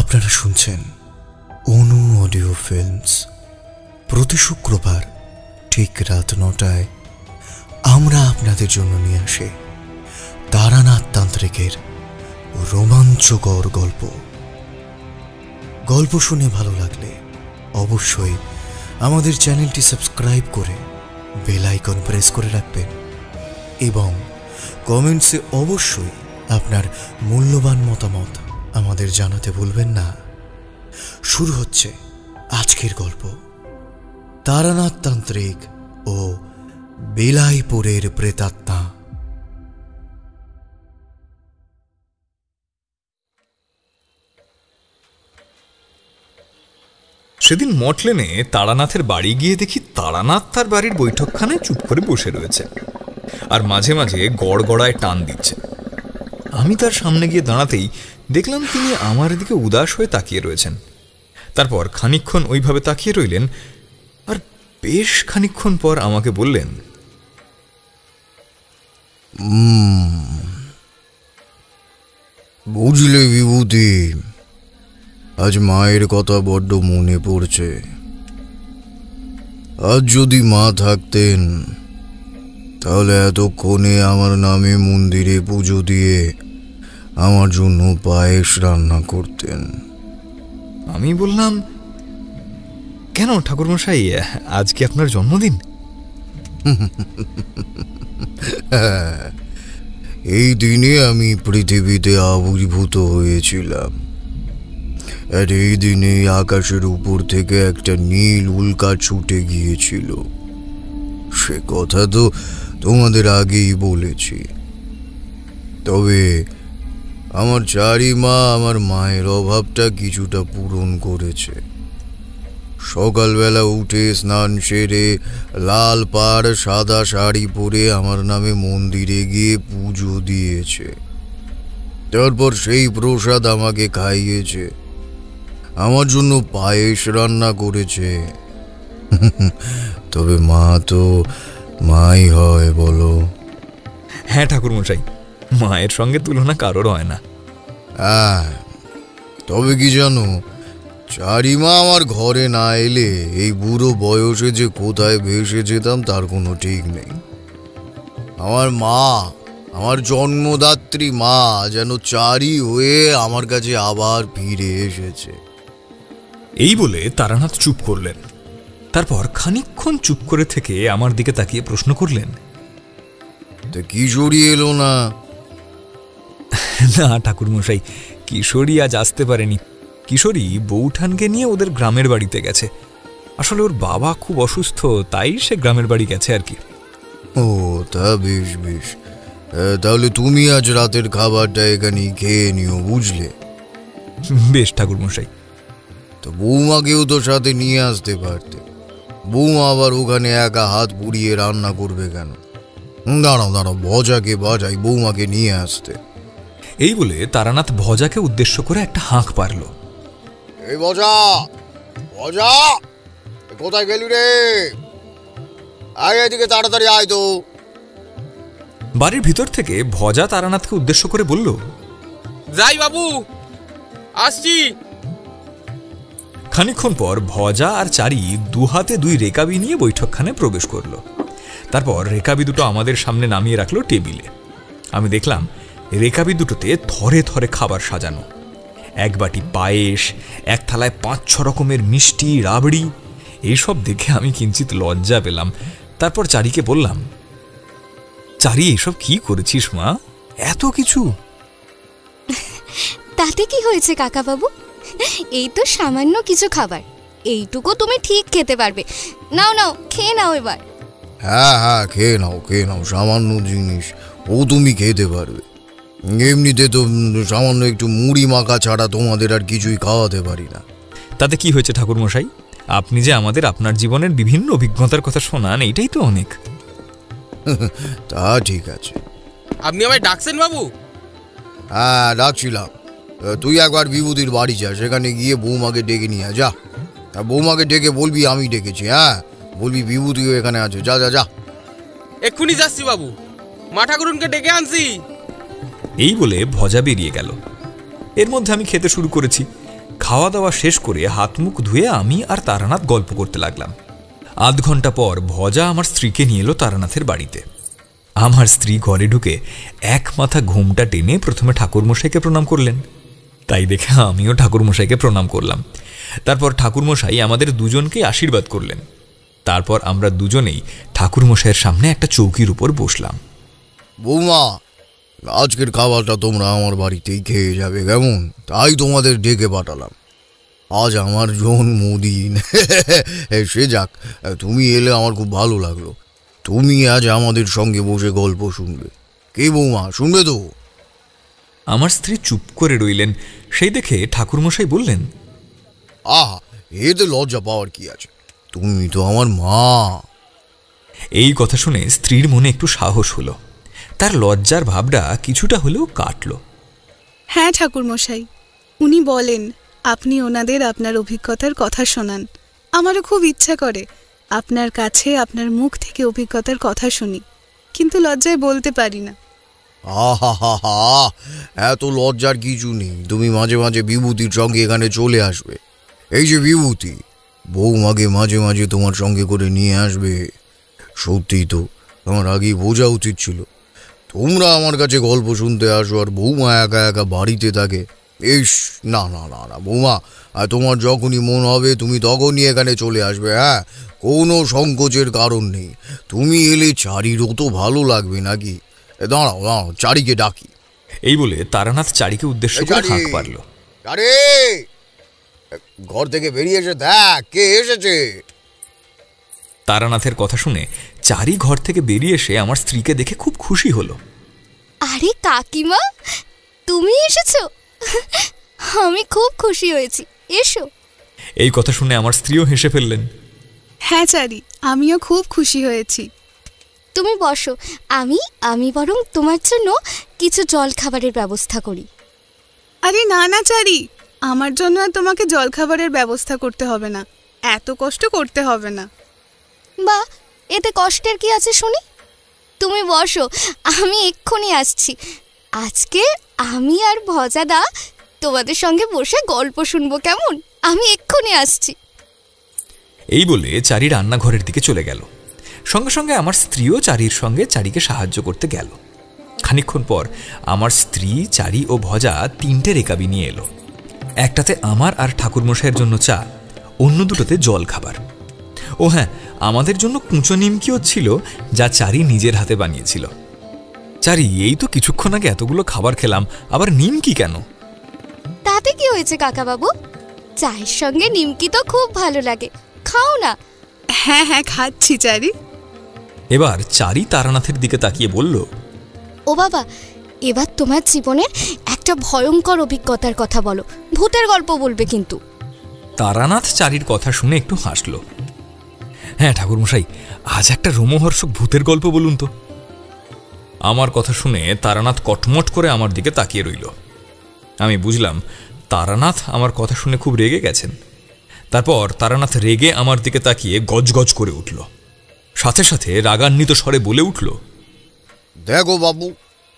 আপনারা শুনছেন অনু audio films. প্রতি শুক্রবার ঠিক রাত 9টায় আমরা আপনাদের জন্য নিয়ে আসি তারানাথ তান্ত্রিকের রোমাঞ্চকর গল্প। গল্প শুনে ভালো লাগলে অবশ্যই আমাদের চ্যানেলটি সাবস্ক্রাইব করে বেল আইকন প্রেস করে রাখবেন এবং কমেন্টসে অবশ্যই আপনার মূল্যবান মতামত আমাদের জানাতে ভুলবেন না। শুরু হচ্ছে আজকের গল্প, তারানাথ তান্ত্রিক ও বেলাইপুরের প্রেতাত্মা। সেদিন মঠলেনে তারানাথের বাড়ি গিয়ে দেখি তারানাথ তার বাড়ির বৈঠকখানায় চুপ করে বসে রয়েছে আর মাঝে মাঝে গড়গড়ায় টান দিচ্ছে। আমি তার সামনে গিয়ে দাঁড়াতেই দেখলাম তিনি আমার দিকে উদাস হয়ে তাকিয়ে রয়েছেন। তারপর খানিকক্ষণ ওইভাবে তাকিয়ে রইলেন আর বেশ খানিকক্ষণ পর আমাকে বললেন, বুঝলে বিভূতি, আজ মায়ের কথা বড্ড মনে পড়ছে। আজ যদি মা থাকতেন তাহলে এতক্ষণে আমার নামে মন্দিরে পুজো দিয়ে আমার জন্য পায়েস রান্না করতেন। আমি বললাম, কেন ঠাকুরমশাই, আজ কি আপনার জন্মদিন? এই দিনে আমি পৃথিবীতে আবির্ভূত হয়েছিলাম, আর এই দিনে আকাশের উপর থেকে একটা নীল উল্কা ছুটে গিয়েছিল। সে কথা তো তোমাদের আগেই বলেছি। তবে আমার চারিমা আমার মায়ের অভাবটা কিছুটা পূরণ করেছে। সকালবেলা উঠে স্নান সেরে লাল পাড় সাদা শাড়ি পরে আমার নামে মন্দিরে গিয়ে পুজো দিয়েছে। তারপর সেই প্রসাদ আমাকে খাইয়েছে, আমার জন্য পায়েস রান্না করেছে। তবে মা তো মাই হয়, বলো? হ্যাঁ ঠাকুরমশাই, মায়ের সঙ্গে তুলনা কারোর হয় না। হ্যাঁ, তবে কি জানো, চারিমা আমার ঘরে না এলে এই বুড়ো বয়সে যে কোথায় ভেসে যেতাম তার কোনো ঠিক নেই। আমার মা, আমার জন্মদাত্রী মা যেন চারি হয়ে আমার কাছে আবার ফিরে এসেছে। এই বলে তারানাথ চুপ করলেন। তারপর খানিকক্ষণ চুপ করে থেকে আমার দিকে তাকিয়ে প্রশ্ন করলেন, তা কিশোরী এলো না? না ঠাকুরমশাই, কিশোরী আজ আসতে পারেনি। কিশোরী বৌঠানকে নিয়ে ওদের গ্রামের বাড়িতে গেছে। আসলে ওর বাবা খুব অসুস্থ, তাই সে গ্রামের বাড়ি গেছে আর কি। ও, তা বেশ বেশ। তাহলে তুমি আজ রাতের খাবারটা এখানেই খেয়ে নিও, বুঝলে? বেশ ঠাকুরমশাই। তো বৌমাকেও তো সাথে নিয়ে আসতে পারতে। বৌমা আবার ওখানে একা হাত পুড়িয়ে রান্না করবে কেন? দাঁড়াও দাঁড়াও, ভজাকে বাজাই বৌমাকে নিয়ে আসতে। এই বলে তারানাথ ভজাকে উদ্দেশ্য করে একটা হাঁক পারল। এই ভজা, ভজা, কোথায় গেলি রে? আয় এদিকে তাড়াতাড়ি আয় তো। বাড়ির ভিতর থেকে ভজা তারানাথকে উদ্দেশ্য করে বলল, যাই বাবু, আসছি। খানিকক্ষণ পর ভজা আর চারি দুহাতে দুই রেকাবি নিয়ে বৈঠকখানে প্রবেশ করলো। তারপর রেকাবি দুটো আমাদের সামনে নামিয়ে রাখলো টেবিলে। আমি দেখলাম রেকাবি দুটোতে থরে থরে খাবার সাজানো। এক বাটি পায়েস, এক থালায় 5-6 রকমের মিষ্টি, রাবড়ি। এইসব দেখে আমি কিঞ্চিত লজ্জা পেলাম। তারপর চারিকে বললাম, চারি, এইসব কি করেছিস মা? এত কিছু? তাতে কি হয়েছে কাকা বাবু? এই তো সামান্য কিছু খাবার, এইটুকু তুমি ঠিক খেতে পারবে। নাও নাও, খেয়ে নাও এবার। হ্যাঁ হ্যাঁ, খেয়ে নাও খেয়ে নাও, সামান্য জিনিস, ও তুমি খেতে পারবে। এমনিতে তো সামান্য একটু মুড়ি মাখা ছাড়া তোমাদের আর কিছুই খাওয়াতে পারি না। তাতে কি হয়েছে ঠাকুরমশাই? আপনি যে আমাদের আপনার জীবনের বিভিন্ন অভিজ্ঞতার কথা শোনান, এইটাই তো অনেক। তা ঠিক আছে। আপনি আমায় ডাকছেন বাবু? হ্যাঁ, ডাকছিলাম। তুই একবার বিভূতির বাড়ি যা, সেখানে গিয়ে বৌমাকে ডেকে নিয়ে যা। বৌমাকে ডেকে বলবি আমি ডেকেছি। হ্যাঁ, বলবি বিভূতিও এখানে আছে। যা যা যা। এক্ষুনি যাচ্ছি বাবু, মা ঠাকুরনকে ডেকে আনছি। এই বলে ভজা বেরিয়ে গেল। এর মধ্যে আমি খেতে শুরু করেছি। খাওয়া দাওয়া শেষ করে হাত মুখ ধুয়ে আমি আর তারানাথ গল্প করতে লাগলাম। আধ ঘন্টা পর ভজা আমার স্ত্রীকে নিয়ে এলো তারানাথের বাড়িতে। আমার স্ত্রী ঘরে ঢুকে এক মাথা ঘুমটা টেনে প্রথমে ঠাকুরমশাইকে প্রণাম করলেন। তাই দেখে আমিও ঠাকুরমশাইকে প্রণাম করলাম। তারপর ঠাকুরমশাই আমাদের দুজনকেই আশীর্বাদ করলেন। তারপর আমরা দুজনেই ঠাকুরমশাইয়ের সামনে একটা চৌকির উপর বসলাম। বৌমা, আজকের খাবারটা তোমরা আমার বাড়িতেই খেয়ে যাবে, কেমন? তাই তোমাদের ডেকে পাঠালাম। আজ আমার জন্মদিন। সে যাক, তুমি এলে আমার খুব ভালো লাগলো। তুমি আজ আমাদের সঙ্গে বসে গল্প শুনবে। কে বৌমা, শুনবে তো? আমার স্ত্রী চুপ করে রইলেন। সেই দেখে ঠাকুরমশাই বললেন, আহা, এতে লজ্জা পাওয়ার কি আছে? তুমি তো আমার মা। এই কথা শুনে স্ত্রীর মনে একটু সাহস হলো। তার লজ্জার ভাবটা কিছুটা হলেও কাটল। হ্যাঁ ঠাকুরমশাই, উনি বলেন আপনি ওনাদের আপনার অভিজ্ঞতার কথা শোনান। আমারও খুব ইচ্ছা করে আপনার কাছে আপনার মুখ থেকে অভিজ্ঞতার কথা শুনি, কিন্তু লজ্জায় বলতে পারি না। আহা হা হা, এত লজ্জার কিছু নেই। তুমি মাঝে মাঝে বিভূতির সঙ্গে এখানে চলে আসবে। এই যে বিভূতি, বৌমাকে মাঝে মাঝে তোমার সঙ্গে করে নিয়ে আসবে। সত্যিই তো, আমার আগেই বোঝা উচিত ছিল। তোমরা আমার কাছে গল্প শুনতে আসো আর বৌমা একা একা বাড়িতে থাকে। ইস, না না না না বৌমা, তোমার যখনই মন হবে তুমি তখনই এখানে চলে আসবে। হ্যাঁ, কোনো সংকোচের কারণ নেই। তুমি এলে চারিরও তো ভালো লাগবে নাকি? দাঁড়াও দাঁড়াও, চারিকে ডাকি। এই বলে তারানাথ চারিকে উদ্দেশ্য করে হাঁক পারল। আরে, ঘর থেকে বেরিয়ে এসে দেখ কে এসেছে। তারানাথের কথা শুনে চারি ঘর থেকে বেরিয়ে এসে আমার স্ত্রীকে দেখে খুব খুশি হলো। আরে কাকিমা, তুমি এসেছো? আমি খুব খুশি হয়েছি, এসো। এই কথা শুনে আমার স্ত্রীও হেসে ফেললেন। হ্যাঁ চারি, আমিও খুব খুশি হয়েছি। তুমি বসো, আমি বরং তোমার জন্য কিছু জল খাবারের ব্যবস্থা করি। আরে না না চারি, আমার জন্য আর তোমাকে জলখাবারের ব্যবস্থা করতে হবে না, এত কষ্ট করতে হবে না। বা, এতে কষ্টের কি আছে শুনি? তুমি বসো, আমি এক্ষুনি আসছি। আজকে আমি আর ভজাদা তোমাদের সঙ্গে বসে গল্প শুনবো, কেমন? আমি এক্ষুনি আসছি। এই বলে চারি রান্নাঘরের দিকে চলে গেল। সঙ্গে সঙ্গে আমার স্ত্রীও চারির সঙ্গে চারিকে সাহায্য করতে গেল। খানিকক্ষণ পর আমার স্ত্রী, চারি ও ভজা তিনটে রেকাবি নিয়ে এলো। একটাতে আমার আর ঠাকুরমশাইয়ের জন্য চা, অন্য দুটোতে জল খাবার। ও হ্যাঁ, আমাদের জন্য কুঁচো নিমকিও ছিল, যা চারি নিজের হাতে বানিয়েছিল। চারি, এই তো কিছুক্ষণ আগে এতগুলো খাবার খেলাম, আবার নিমকি কেন? তাতে কি হয়েছে কাকাবাবু? চায়ের সঙ্গে নিমকি তো খুব ভালো লাগে, খাও না। হ্যাঁ হ্যাঁ, খাচ্ছি চারি। এবার চারি তারানাথের দিকে তাকিয়ে বলল, ও বাবা, এবার তোমার জীবনের একটা ভয়ঙ্কর অভিজ্ঞতার কথা বলো। ভূতের গল্প বলবে কিন্তু। তারানাথ চারির কথা শুনে একটু হাসল। হ্যাঁ ঠাকুরমশাই, আজ একটা রোমহর্ষক ভূতের গল্প বলুন তো। আমার কথা শুনে তারানাথ কটমট করে আমার দিকে তাকিয়ে রইল। আমি বুঝলাম তারানাথ আমার কথা শুনে খুব রেগে গেছেন। তারপর তারানাথ রেগে আমার দিকে তাকিয়ে গজগজ করে উঠল। সাথে সাথে রাগান্বিত স্বরে বলে উঠল, দেখো বাবু,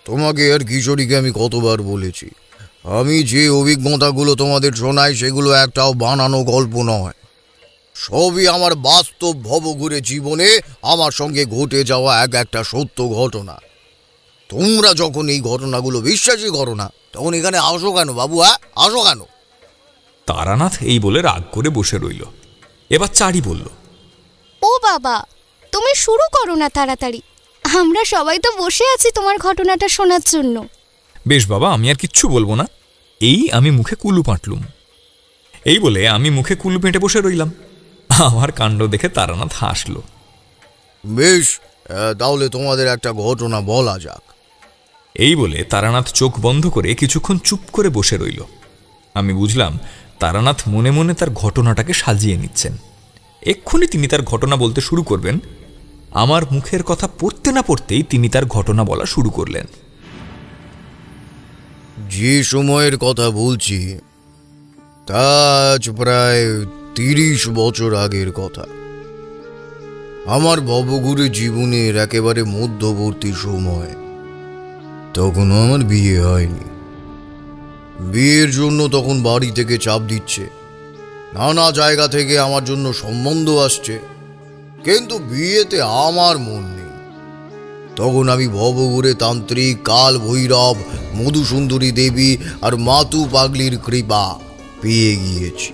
তোমাকে আর কিশোরীকে আমি কতবার বলেছি, আমি যে অভিজ্ঞতাগুলো তোমাদের শোনাই সেগুলো একটাও বানানো গল্প নয়। সবই আমার বাস্তব ভবঘুরে জীবনে আমার সঙ্গে ঘটে যাওয়া এক একটা সত্য ঘটনা। তোমরা যখন এই ঘটনাগুলো বিশ্বাসই করো না, তখন এখানে আসো কেন বাবু? হ্যাঁ, আসো কেন? তারানাথ এই বলে রাগ করে বসে রইল। এবার চারি বলল, ও বাবা, তুমি শুরু করো না তাড়াতাড়ি, আমরা সবাই তো বসে আছি তোমার ঘটনাটা শোনার জন্য। বেশ বাবা, আমি আর কিচ্ছু বলবো না। এই আমি মুখে কুলু পাঁটলুম। এই বলে আমি মুখে কুলু পেঁটে বসে রইলাম। আমার কাণ্ড দেখে তারানাথ হাসল। বেশ, তাহলে তোমাদের একটা ঘটনা বলা যাক। এই বলে তারানাথ চোখ বন্ধ করে কিছুক্ষণ চুপ করে বসে রইল। আমি বুঝলাম তারানাথ মনে মনে তার ঘটনাটাকে সাজিয়ে নিচ্ছেন। এক্ষুনি তিনি তার ঘটনা বলতে শুরু করবেন। আমার মুখের কথা পড়তে না পড়তেই তিনি তার ঘটনা বলা শুরু করলেন। যে সময়ের কথা বলছি তা আজ প্রায় 30 বছর আগের কথা। আমার ভবঘুরে জীবনের একেবারে মধ্যবর্তী সময়। তখনও আমার বিয়ে হয়নি। বিয়ের জন্য তখন বাড়ি থেকে চাপ দিচ্ছে, নানা জায়গা থেকে আমার জন্য সম্বন্ধ আসছে, কিন্তু বিয়েতে আমার মন নেই। তখন আমি ভবঘুরে তান্ত্রিক, কাল ভৈরব, মধুসুন্দরী দেবী আর মাতু পাগলির কৃপা পেয়ে গিয়েছি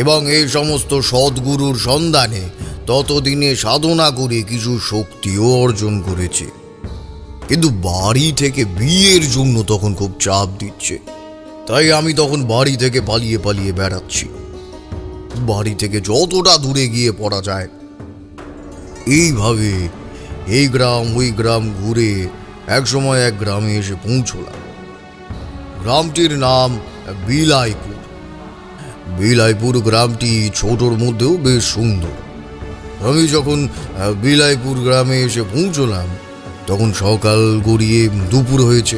এবং এই সমস্ত সদ্গুরুর সন্ধানে ততদিনে সাধনা করে কিছু শক্তিও অর্জন করেছি। কিন্তু বাড়ি থেকে বিয়ের জন্য তখন খুব চাপ দিচ্ছে, তাই আমি তখন বাড়ি থেকে পালিয়ে পালিয়ে বেড়াচ্ছি, বাড়ি থেকে যতটা দূরে গিয়ে পড়া যায়। এইভাবে এই গ্রাম ওই গ্রাম ঘুরে একসময় এক গ্রামে এসে পৌঁছলাম। গ্রামটির নাম বিলাইপুর। বিলাইপুর গ্রামটি ছোটর মধ্যেও বেশ সুন্দর। আমি যখন বিলাইপুর গ্রামে এসে পৌঁছলাম তখন সকাল গড়িয়ে দুপুর হয়েছে।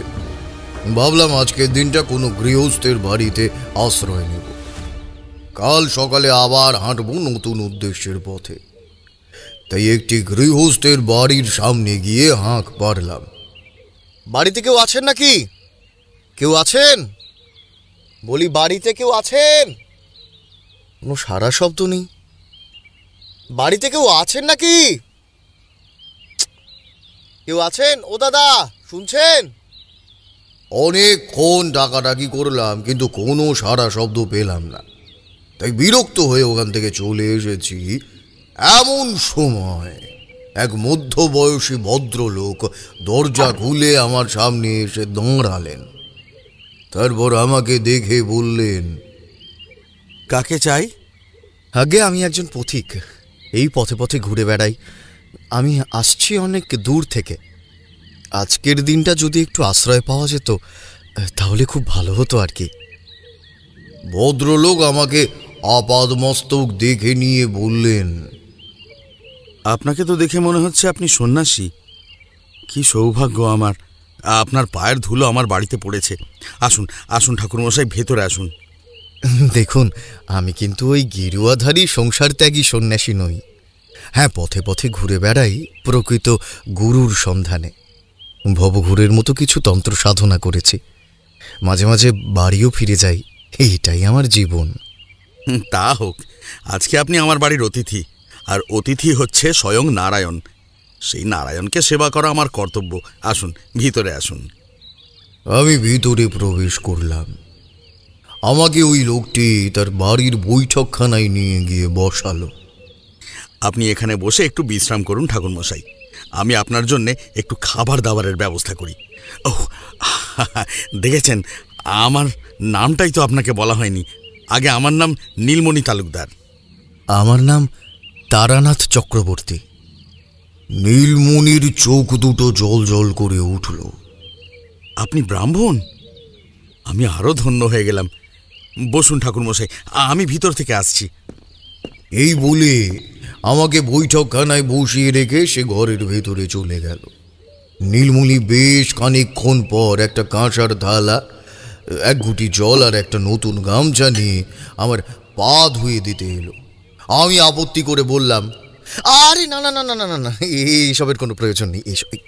ভাবলাম আজকের দিনটা কোনো গৃহস্থের বাড়িতে আশ্রয় নেব, কাল সকালে আবার হাঁটবো নতুন উদ্দেশ্যের পথে। তাই একটি গৃহস্থের বাড়ির সামনে গিয়ে হাঁক পারলাম। বাড়িতে কেউ আছেন নাকি? কেউ আছেন? বলি বাড়িতে কেউ আছেন? কোনো সারা শব্দ নেই। বাড়িতে কেউ আছেন নাকি? কেউ আছেন? ও দাদা, শুনছেন? অনেকক্ষণ ডাকাডাকি করলাম, কিন্তু কোনো সারা শব্দ পেলাম না। তাই বিরক্ত হয়ে ওখান থেকে চলে এসেছি। এমন সময় এক মধ্যবয়সী ভদ্রলোক দরজা খুলে আমার সামনে এসে দাঁড়ালেন। তারপর আমাকে দেখে বললেন, কাকে চাই? আগে আমি একজন পথিক, এই পথে পথে ঘুরে বেড়াই। আমি আসছি অনেক দূর থেকে। আজকের দিনটা যদি একটু আশ্রয় পাওয়া যেত তাহলে খুব ভালো হতো আর কি। ভদ্রলোক আমাকে আপাদমস্তক দেখে নিয়ে বললেন, আপনাকে তো দেখে মনে হচ্ছে আপনি সন্ন্যাসী। কি সৌভাগ্য আমার, আপনার পায়ের ধুলো আমার বাড়িতে পড়েছে। আসুন আসুন ঠাকুরমশাই, ভেতরে আসুন। দেখুন, আমি কিন্তু ওই গেরুয়াধারী সংসার ত্যাগী সন্ন্যাসী নই। হ্যাঁ, পথে পথে ঘুরে বেড়াই প্রকৃত গুরুর সন্ধানে। ভবঘুরের মতো কিছু তন্ত্র সাধনা করেছি, মাঝে মাঝে বাড়িও ফিরে যাই। এইটাই আমার জীবন। তা হোক, আজকে আপনি আমার বাড়ির অতিথি, আর অতিথি হচ্ছে স্বয়ং নারায়ণ। সেই নারায়ণকে সেবা করা আমার কর্তব্য। আসুন, ভিতরে আসুন। আমি ভিতরে প্রবেশ করলাম। আমাকে ওই লোকটি তার বাড়ির বৈঠকখানায় নিয়ে গিয়ে বসালো। আপনি এখানে বসে একটু বিশ্রাম করুন ঠাকুরমশাই, আমি আপনার জন্য একটু খাবার দাবারের ব্যবস্থা করি। ওহ, দেখেছেন, আমার নামটাই তো আপনাকে বলা হয়নি। আগে আমার নাম নীলমণি তালুকদার। আমার নাম তারানাথ চক্রবর্তী। নীলমণির চোখ দুটো জল জল করে উঠল। আপনি ব্রাহ্মণ? আমি আরও ধন্য হয়ে গেলাম। বসুন ঠাকুরমশাই, আমি ভিতর থেকে আসছি। এই বলে আমাকে বৈঠকখানায় বসিয়ে রেখে সে ঘরের ভেতরে চলে গেল। নীলমণি বেশ খানিকক্ষণ পর একটা কাঁসার থালা, এক ঘুঁটি জল আর একটা নতুন গামছা নিয়ে আমার পা ধুয়ে দিতে এলো। আমি আপত্তি করে বললাম, আরে না না না না না না না, এইসবের কোনো প্রয়োজন নেই,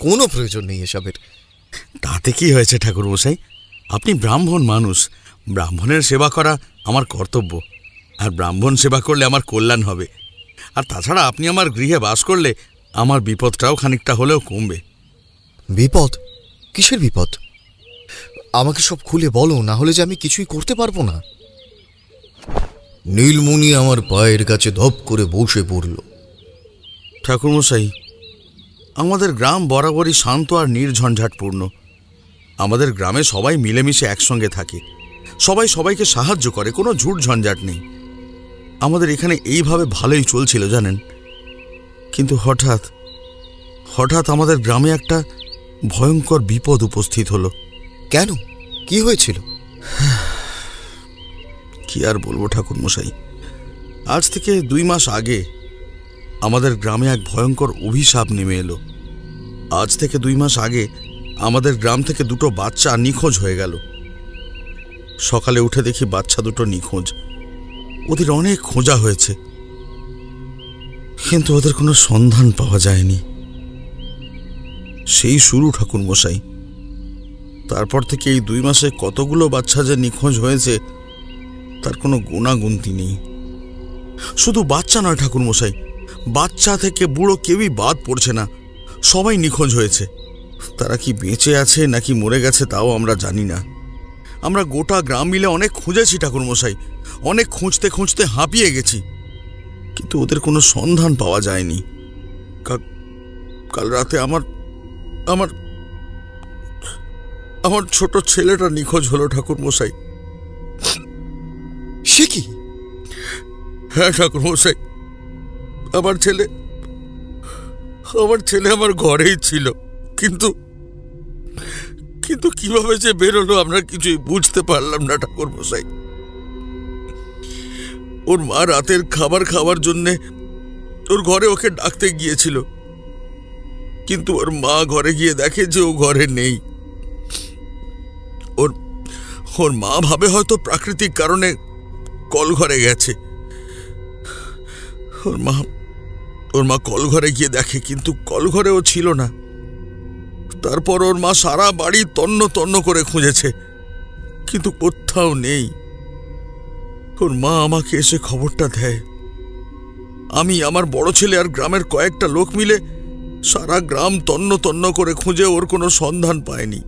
কোনো প্রয়োজন নেই এসবের। তাতে কি হয়েছে ঠাকুরমশাই? আপনি ব্রাহ্মণ মানুষ, ব্রাহ্মণের সেবা করা আমার কর্তব্য, আর ব্রাহ্মণ সেবা করলে আমার কল্যাণ হবে। আর তাছাড়া আপনি আমার গৃহে বাস করলে আমার বিপদটাও খানিকটা হলেও কমবে। বিপদ? কিসের বিপদ? আমাকে সব খুলে বলো, না হলে যে আমি কিছুই করতে পারবো না। নীলমণি আমার পায়ের কাছে ধপ করে বসে পড়ল। ঠাকুরমশাই, আমাদের গ্রাম বরাবরই শান্ত আর নির্ঝঞ্ঝাটপূর্ণ। আমাদের গ্রামে সবাই মিলেমিশে একসঙ্গে থাকে, সবাই সবাইকে সাহায্য করে, কোনো ঝুট ঝঞ্ঝাট নেই। আমাদের এখানে এইভাবে ভালোই চলছিল জানেন, কিন্তু হঠাৎ হঠাৎ আমাদের গ্রামে একটা ভয়ঙ্কর বিপদ উপস্থিত হলো। কেন? কি হয়েছিল? কি আর বলবো ঠাকুরমশাই, আজ থেকে 2 মাস আগে আমাদের গ্রামে এক ভয়ঙ্কর অভিশাপ নেমে এলো। আজ থেকে 2 মাস আগে আমাদের গ্রাম থেকে 2টো বাচ্চা নিখোঁজ হয়ে গেল। সকালে উঠে দেখি বাচ্চা 2টো নিখোঁজ। ওদের অনেক খোঁজা হয়েছে, কিন্তু ওদের কোনো সন্ধান পাওয়া যায়নি। সেই শুরু ঠাকুরমশাই। তারপর থেকে এই 2 মাসে কতগুলো বাচ্চা যে নিখোঁজ হয়েছে তার কোনো গুণাগুনতি নেই। শুধু বাচ্চা নয় ঠাকুরমশাই, বাচ্চা থেকে বুড়ো কেউই বাদ পড়ছে না, সবাই নিখোঁজ হয়েছে। তারা কি বেঁচে আছে নাকি মরে গেছে তাও আমরা জানি না। আমরা গোটা গ্রাম মিলে অনেক খুঁজেছি ঠাকুরমশাই, অনেক খুঁজতে খুঁজতে হাঁপিয়ে গেছি, কিন্তু ওদের কোনো সন্ধান পাওয়া যায়নি। কাল রাতে আমার আমার আমার ছোট ছেলেটা নিখোঁজ হলো ঠাকুরমশাই। সে কি? হ্যাঁ ঠাকুরমশাই, আমার ছেলে আমার ঘরেই ছিল, কিন্তু কিন্তু কিভাবে যে বেরোলো আমরা কিছুই বুঝতে পারলাম না ঠাকুরমশাই। ওর মা রাতের খাবার খাওয়ার জন্য ওর ঘরে ওকে ডাকতে গিয়েছিল, কিন্তু ওর মা ঘরে গিয়ে দেখে যে ও ঘরে নেই। ওর মা ভাবে হয়তো প্রাকৃতিক কারণে কল ঘরে গেছে। ওর মা কল ঘরে গিয়ে দেখে, কিন্তু কল ঘরে ও ছিল না। তারপর ওর মা সারা বাড়ি তন্ন তন্ন করে খুঁজেছে, কিন্তু কোথাও নেই। ওর মা আমাকে এসে খবরটা দেয়। আমি, আমার বড় ছেলে আর গ্রামের কয়েকটা লোক মিলে সারা গ্রাম তন্ন তন্ন করে খুঁজে ওর কোনো সন্ধান পায়নি।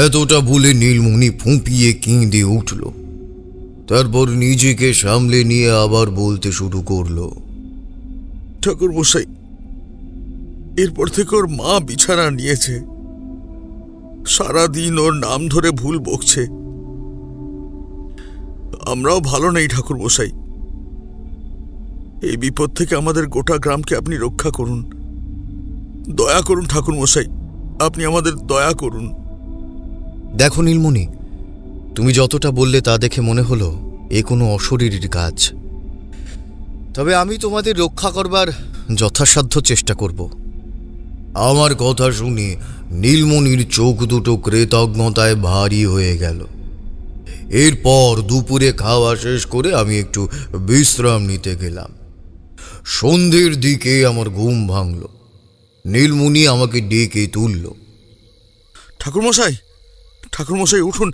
এতটা বলে নীলমণি ফুঁপিয়ে কেঁদে উঠল। তারপর নিজেকে সামলে নিয়ে আবার বলতে শুরু করলো, ঠাকুরমশাই, এরপর থেকে ওর মা বিছানা নিয়েছে, সারাদিন ওর নাম ধরে ভুল বকছে। আমরাও ভালো নেই ঠাকুরমশাই। এই বিপদ থেকে আমাদের গোটা গ্রামকে আপনি রক্ষা করুন, দয়া করুন ঠাকুরমশাই, আপনি আমাদের দয়া করুন। দেখো নীলমণি, তুমি যতটা বললে তা দেখে মনে হলো এ কোনো অশরীরীর কাজ। তবে আমি তোমাদের রক্ষা করবার যথাসাধ্য চেষ্টা করব। আমার কথা শুনে নীলমণির চোখ দুটো কৃতজ্ঞতায় ভারী হয়ে গেল। এরপর দুপুরে খাওয়া শেষ করে আমি একটু বিশ্রাম নিতে গেলাম। সন্ধ্যের দিকে আমার ঘুম ভাঙল। নীলমণি আমাকে ডেকে তুলল। ঠাকুরমশাই উঠুন,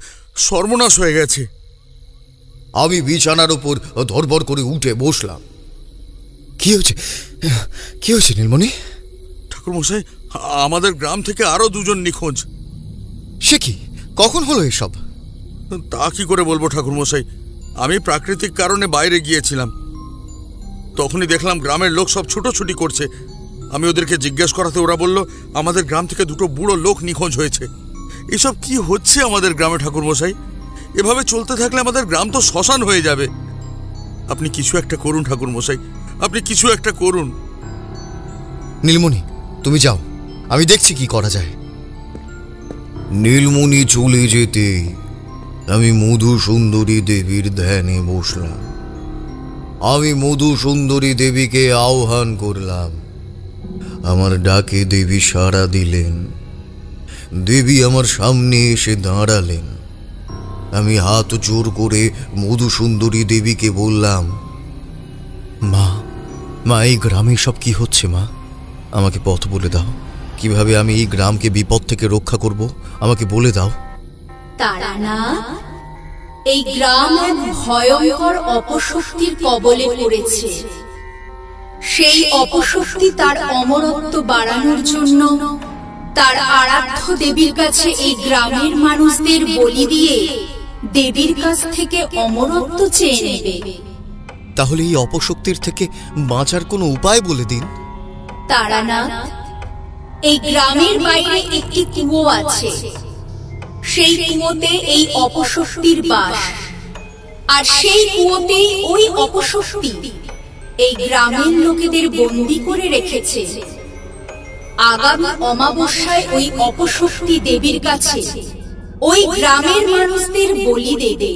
সর্বনাশ হয়ে গেছে। আমি বিছানার উপর ধরবর করে উঠে বসলাম। কি হয়েছে নীলমণি? ঠাকুরমশাই, আমাদের গ্রাম থেকে আরো 2 জন নিখোঁজ। সে কি? কখন হলো এসব? তা কি করে বলবো ঠাকুরমশাই, আমি প্রাকৃতিক কারণে বাইরে গিয়েছিলাম, তখনই দেখলাম গ্রামের লোক সব ছুটোছুটি করছে। আমি ওদেরকে জিজ্ঞেস করাতে ওরা বলল আমাদের গ্রাম থেকে 2টো বুড়ো লোক নিখোঁজ হয়েছে। এসব কি হচ্ছে আমাদের গ্রামে ঠাকুরমশাই? এভাবে চলতে থাকলে আমাদের গ্রাম তো শ্মশান হয়ে যাবে। আপনি কিছু একটা করুন ঠাকুরমশাই, আপনি কিছু একটা করুন। নীলমণি, তুমি যাও, আমি দেখছি কি করা যায়। নীলমণি চলে যেতে আমি মধুসুন্দরী দেবীর ধ্যানে বসলাম। আমি মধুসুন্দরী দেবীকে আহ্বান করলাম। আমার ডাকে দেবী সাড়া দিলেন। দেবী আমার সামনে এসে দাঁড়ালেন। আমি হাত জোর করে মধুসুন্দরী দেবীকে বললাম, মা, এই গ্রামে সব কি হচ্ছে? মা, আমাকে পথ বলে দাও। কিভাবে আমি এই গ্রামকে বিপদ থেকে রক্ষা করব, আমাকে বলে দাও। তারানাথ, এই গ্রাম এক ভয়ঙ্কর অপশক্তির কবলে পড়েছে। সেই অপশক্তি তার অমরত্ব বাড়ানোর জন্য তার আরাধ্য দেবীর কাছে এই গ্রামের মানুষদের বলি দিয়ে দেবীর কাছ থেকে অমরত্ব চেয়ে নেবে। তাহলে এই অপশক্তির থেকে বাঁচার কোনো উপায় বলে দিন। তারানাথ, এই গ্রামের বাইরে একটি কুয়ো আছে। সেই কুয়োতে এই অপশক্তির বাস, আর সেই কুয়োতেই ওই অপশক্তি এই গ্রামের লোকেদের বন্দী করে রেখেছে। আগামী অমাবস্যায় ওই অপশক্তি দেবীর কাছে ওই গ্রামের মানুষদের বলি দেবে।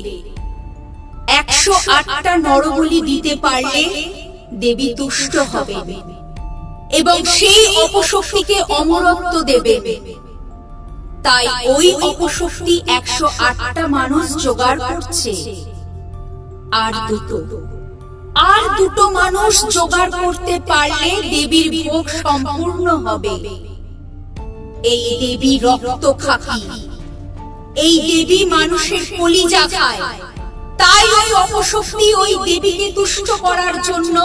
108টা নরবলি দিতে পারলে দেবী তুষ্ট হবে এবং সেই অপশক্তিকে অমরত্ব দেবে। তাই ওই অপশক্তি 108টা মানুষ জোগাড় করছে। আর দুটো মানুষ জোগাড় করতে পারলে দেবীর ভোগ সম্পূর্ণ হবে। এই দেবী রক্ত খাকি, এই দেবী মানুষের কলিজা খায়। তাই ওই অপশক্তি ওই দেবীকে তুষ্ট করার জন্য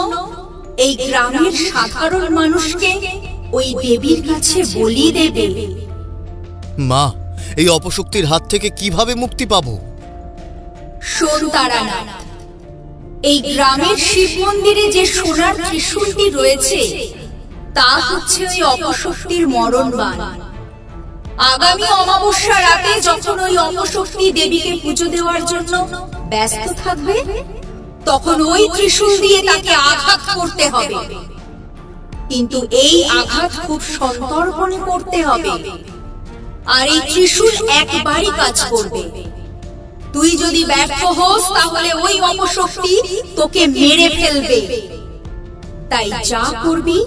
এই গ্রামের সাধারণ মানুষকে ওই দেবীর কাছে বলি দেবে। মা, এই অপশক্তির হাত থেকে কিভাবে মুক্তি পাবো? শোন তারানাথ, এই গ্রামের শিব মন্দিরে যে সোনার ত্রিশূলটি রয়েছে তা হচ্ছে ওই অপশক্তির মরণবাণ। আগামী অমাবস্যা রাতে যখন ওই অপশক্তি দেবীকে পুজো দেওয়ার জন্য ব্যস্ত থাকবে, তখন ওই ত্রিশূল দিয়ে তাকে আঘাত করতে হবে। কিন্তু এই আঘাত খুব সন্তর্পণে করতে হবে, আর এই ত্রিশূল একবারই কাজ করবে। তুই যদি ব্যর্থ হোস তাহলে ওই অপশক্তি তোকে মেরে ফেলবে। তাই যা করবি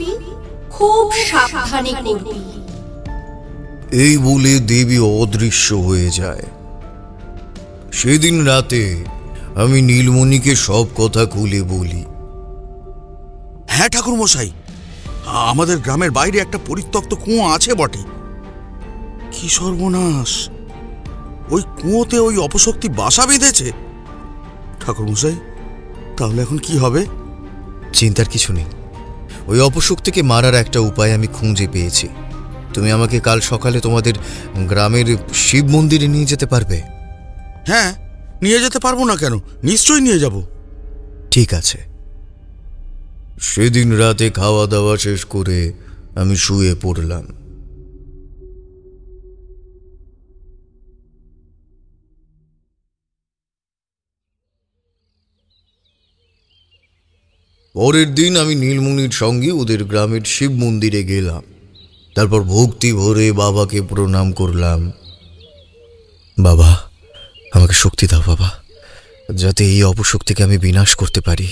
খুব সাবধানে করবি। এই বলে দেবী অদৃশ্য হয়ে যায়। সেদিন রাতে আমি নীলমণিকে সব কথা খুলে বলি। হ্যাঁ ঠাকুর মশাই, আমাদের গ্রামের বাইরে একটা পরিত্যক্ত কুয়ো আছে বটে। কি সর্বনাশ! ওই কুয়োতে ওই অপশক্তি বাসা বেঁধেছে। ঠাকুর মশাই, তাহলে এখন কি হবে? চিন্তার কিছু নেই, ওই অপশক্তিকে মারার একটা উপায় আমি খুঁজে পেয়েছি। তুমি আমাকে কাল সকালে তোমাদের গ্রামের শিব মন্দিরে নিয়ে যেতে পারবে? হ্যাঁ, নিয়ে যেতে পারবো না কেন, নিশ্চয়ই নিয়ে যাব। ঠিক আছে। সেদিন রাতে খাওয়া দাওয়া শেষ করে আমি শুয়ে পড়লাম। পরের দিন আমি নীলমণির সঙ্গে ওদের গ্রামের শিব মন্দিরে গেলাম। তারপর ভক্তি ভরে বাবাকে প্রণাম করলাম। বাবা, আমাকে শক্তি দাও বাবা, যাতে এই অপশক্তিকে আমি বিনাশ করতে পারি।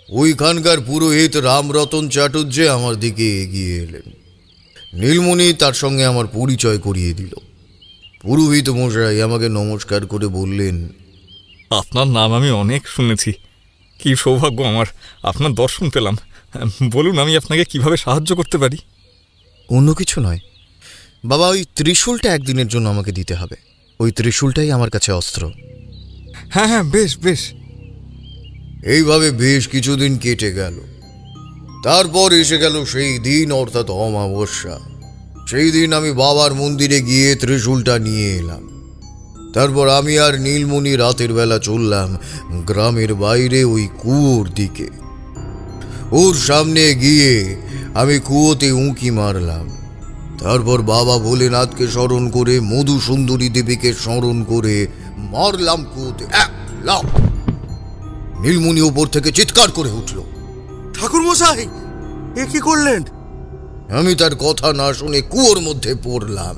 ওইখানকার পুরোহিত রামরতন চাটুর্যে আমার দিকে এগিয়ে এলেন। নীলমণি তার সঙ্গে আমার পরিচয় করিয়ে দিল। পুরোহিত মশাই আমাকে নমস্কার করে বললেন, আপনার নাম আমি অনেক শুনেছি। কি সৌভাগ্য আমার আপনার দর্শন পেলাম। বলুন, আমি আপনাকে কিভাবে সাহায্য করতে পারি? অন্য কিছু নয় বাবা, ওই ত্রিশূলটা একদিনের জন্য আমাকে দিতে হবে। ওই ত্রিশূলটাই আমার কাছে অস্ত্র। হ্যাঁ হ্যাঁ, বেশ বেশ। এইভাবে বেশ কিছুদিন কেটে গেল। তারপর এসে গেল সেই দিন, অর্থাৎ অমাবস্যা। সেই দিন আমি বাবার মন্দিরে গিয়ে ত্রিশূলটা নিয়ে এলাম। তারপর আমি আর নীলমণি রাতের বেলা চললাম গ্রামের বাইরে ওই কুয়োর দিকে। ওর সামনে গিয়ে আমি কুয়োতে উঁকি মারলাম। তারপর বাবা ভোলেনাথকে স্মরণ করে, মধু সুন্দরী দেবীকে স্মরণ করে মারলাম কুয়োতে এক লাফ। নীলমণি ওপর থেকে চিৎকার করে উঠল, ঠাকুর মশাই, এ কি করলেন? আমি তার কথা না শুনে কুয়োর মধ্যে পড়লাম।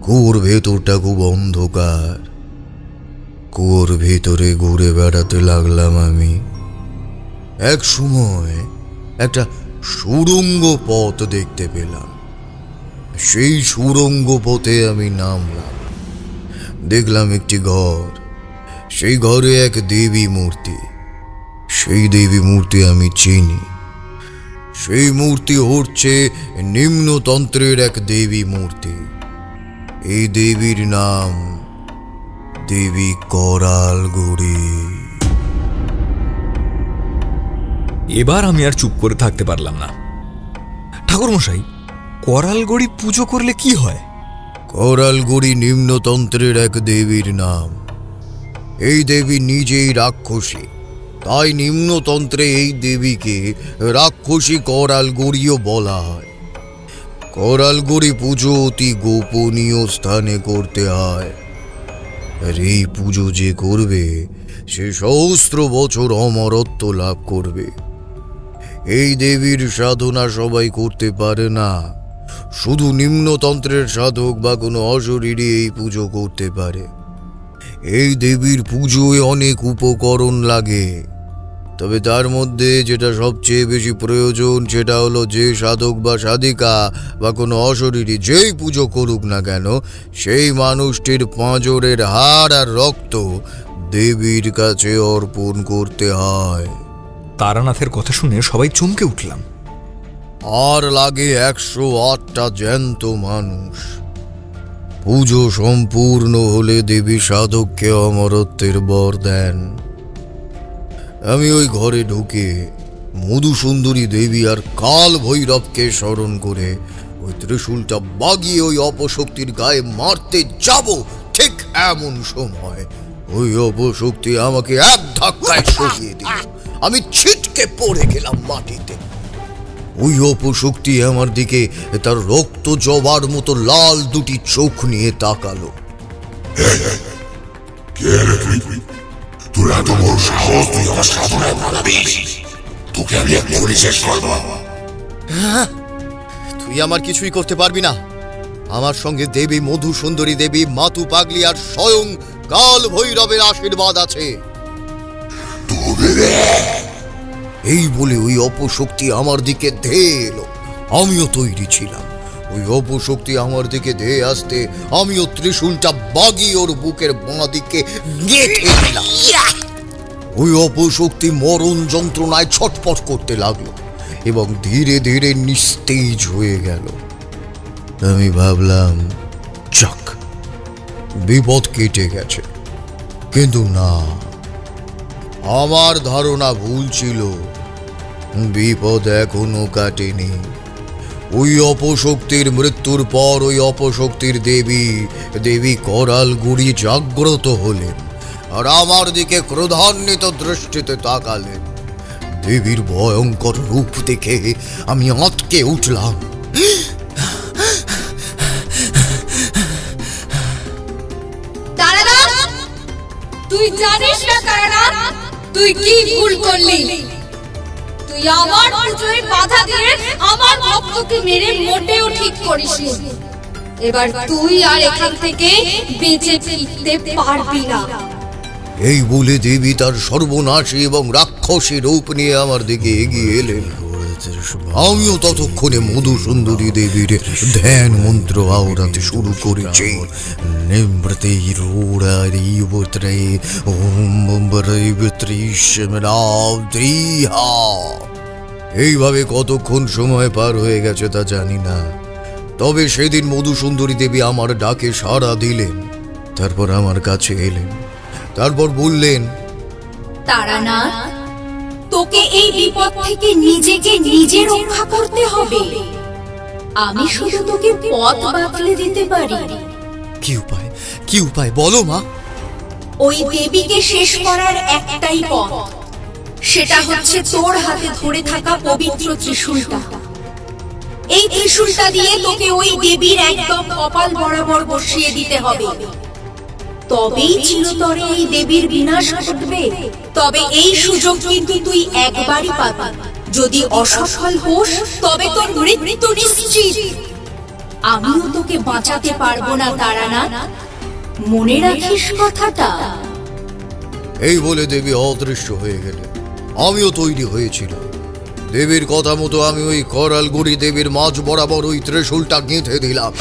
কুয়োর ভেতরটা খুব অন্ধকার। কুয়োর ভেতরে ঘুরে বেড়াতে লাগলাম আমি। এক সময় একটা সুড়ঙ্গ পথ দেখতে পেলাম। সেই সুড়ঙ্গ পথে আমি নামলাম। দেখলাম একটি ঘর। সেই ঘরে এক দেবী মূর্তি। সেই দেবী মূর্তি আমি চিনি। সেই মূর্তি হচ্ছে নিম্নতন্ত্রের এক দেবী মূর্তি। এই দেবীর নাম দেবী করালগড়ি। এবার আমি আর চুপ করে থাকতে পারলাম না। ঠাকুরমশাই, করালগড়ি পুজো করলে কি হয়? করালগড়ি নিম্নতন্ত্রের এক দেবীর নাম। এই দেবী নিজেই রাক্ষসী, তাই নিম্নতন্ত্রে এই দেবীকে রাক্ষসী করালগড়িও বলা হয়। করালগড়ি পুজো অতি গোপনীয় স্থানে করতে হয়। আর এই পুজো যে করবে সে সহস্র বছর অমরত্ব লাভ করবে। এই দেবীর সাধনা সবাই করতে পারে না। শুধু নিম্নতন্ত্রের সাধক বা কোনো অশরীরী এই পুজো করতে পারে। এই দেবীর পুজোয় অনেক উপকরণ লাগে, তবে তার মধ্যে যেটা সবচেয়ে বেশি প্রয়োজন সেটা হলো যে সাধক বা সাধিকা বা কোনো অশরীরী যেই পুজো করুক না কেন, সেই মানুষটির পাঁজরের হাড় আর রক্ত দেবীর কাছে অর্পণ করতে হয়। তারানাথের কথা শুনে সবাই চমকে উঠলাম। আর লাগে 108টা জ্যান্ত মানুষ। পুজো সম্পূর্ণ হলে দেবী সাধককে অমরত্বের বর দেন। আমি ওই ঘরে ঢুকে মধুসুন্দরী দেবী আর কাল ভৈরবকে স্মরণ করে ওই ত্রিশূলটা বাগিয়ে ওই অপশক্তির গায়ে মারতে যাব, ঠিক এমন সময় ওই অপশক্তি আমাকে এক ধাক্কায় সরিয়ে দিল। আমি ছিটকে পড়ে গেলাম মাটিতে। ওই অপশক্তি আমার দিকে তার রক্ত জবার মতো লাল দুটি চোখ নিয়ে তাকালো। তুই আমার কিছুই করতে পারবি না। আমার সঙ্গে দেবী মধুসুন্দরী দেবী, মাতু পাগলি আর স্বয়ং কাল ভৈরবের আশীর্বাদ আছে। এই বলে ওই অপশক্তি আমার দিকে ধেয়ে এলো। আমিও তৈরি ছিলাম। ওই অপশক্তি আমার দিকে ধেয়ে আসতে আমিও ত্রিশূলটা বাগিয়ে ওর বুকের বাঁ দিকে গেঁথে দিলাম। ওই অপশক্তি মরণ যন্ত্রণায় ছটফট করতে লাগলো এবং ধীরে ধীরে নিস্তেজ হয়ে গেল। আমি ভাবলাম, যাক, বিপদ কেটে গেছে। কিন্তু না, আমার ধারণা ভুল ছিল। বিপদ এখনো কাটেনি। ওই অপশক্তির মৃত্যুর পর ওই অপশক্তির দেবী করালগুড়ি জাগ্রত হলেন আর আমার দিকে ক্রোধান্বিত দৃষ্টিতে তাকালেন। দেবীর ভয়ঙ্কর রূপ দেখে আমি আঁতকে উঠলাম। তুই জানিস না তারানাথ, তুই কি ভুল করলি? তুই আমার পুজোয় বাধা দিয়ে আমার ভক্তকে মেরে মোটেও ঠিক করিসনি। এবার তুই আর এখান থেকে বেঁচে ফিরতে পারবি না। এই বলে দেবী তার সর্বনাশী এবং রাক্ষসী রূপ নিয়ে আমার দিকে এগিয়ে এলেন। আমিও ততক্ষণে মধুসুন্দরী দেবীর ধ্যান মন্ত্র আওড়াতে শুরু করেছি। এইভাবে কতক্ষণ সময় পার হয়ে গেছে তা জানি না। তবে সেদিন মধুসুন্দরী দেবী আমার ডাকে সাড়া দিলেন। তারপর আমার কাছে এলেন। তারপর বললেন, তারানাথ, তোকে এই বিপদ থেকে নিজেকে নিজে রক্ষা করতে হবে। আমি শুধু তোকে পথ বাতলে দিতে পারি। কি উপায় বলো মা। ওই দেবীকে শেষ করার একটাই পথ, সেটা হচ্ছে তোর হাতে ধরে থাকা পবিত্র ত্রিশূলটা। এই ত্রিশূলটা দিয়ে তোকে ওই দেবীর একদম কপাল বরাবর বসিয়ে দিতে হবে। তবেই চিরতরে এই দেবীর বিনাশ ঘটবে। তবে এই সুযোগ কিন্তু তুই একবারই পাবি। যদি অসফল হোস তবে তোর মৃত্যু নিশ্চিত। আমিও তোকে বাঁচাতে পারবো না তারানাথ, মনে রাখিস কথাটা। এই বলে দেবী অদৃশ্য হয়ে গেলেন। আমিও তৈরি হয়েছিলাম। দেবীর কথা মতো আমি ওই করালগুড়ি দেবীর মাঝ বরাবর ওই ত্রিশূলটা গেঁথে দিলাম।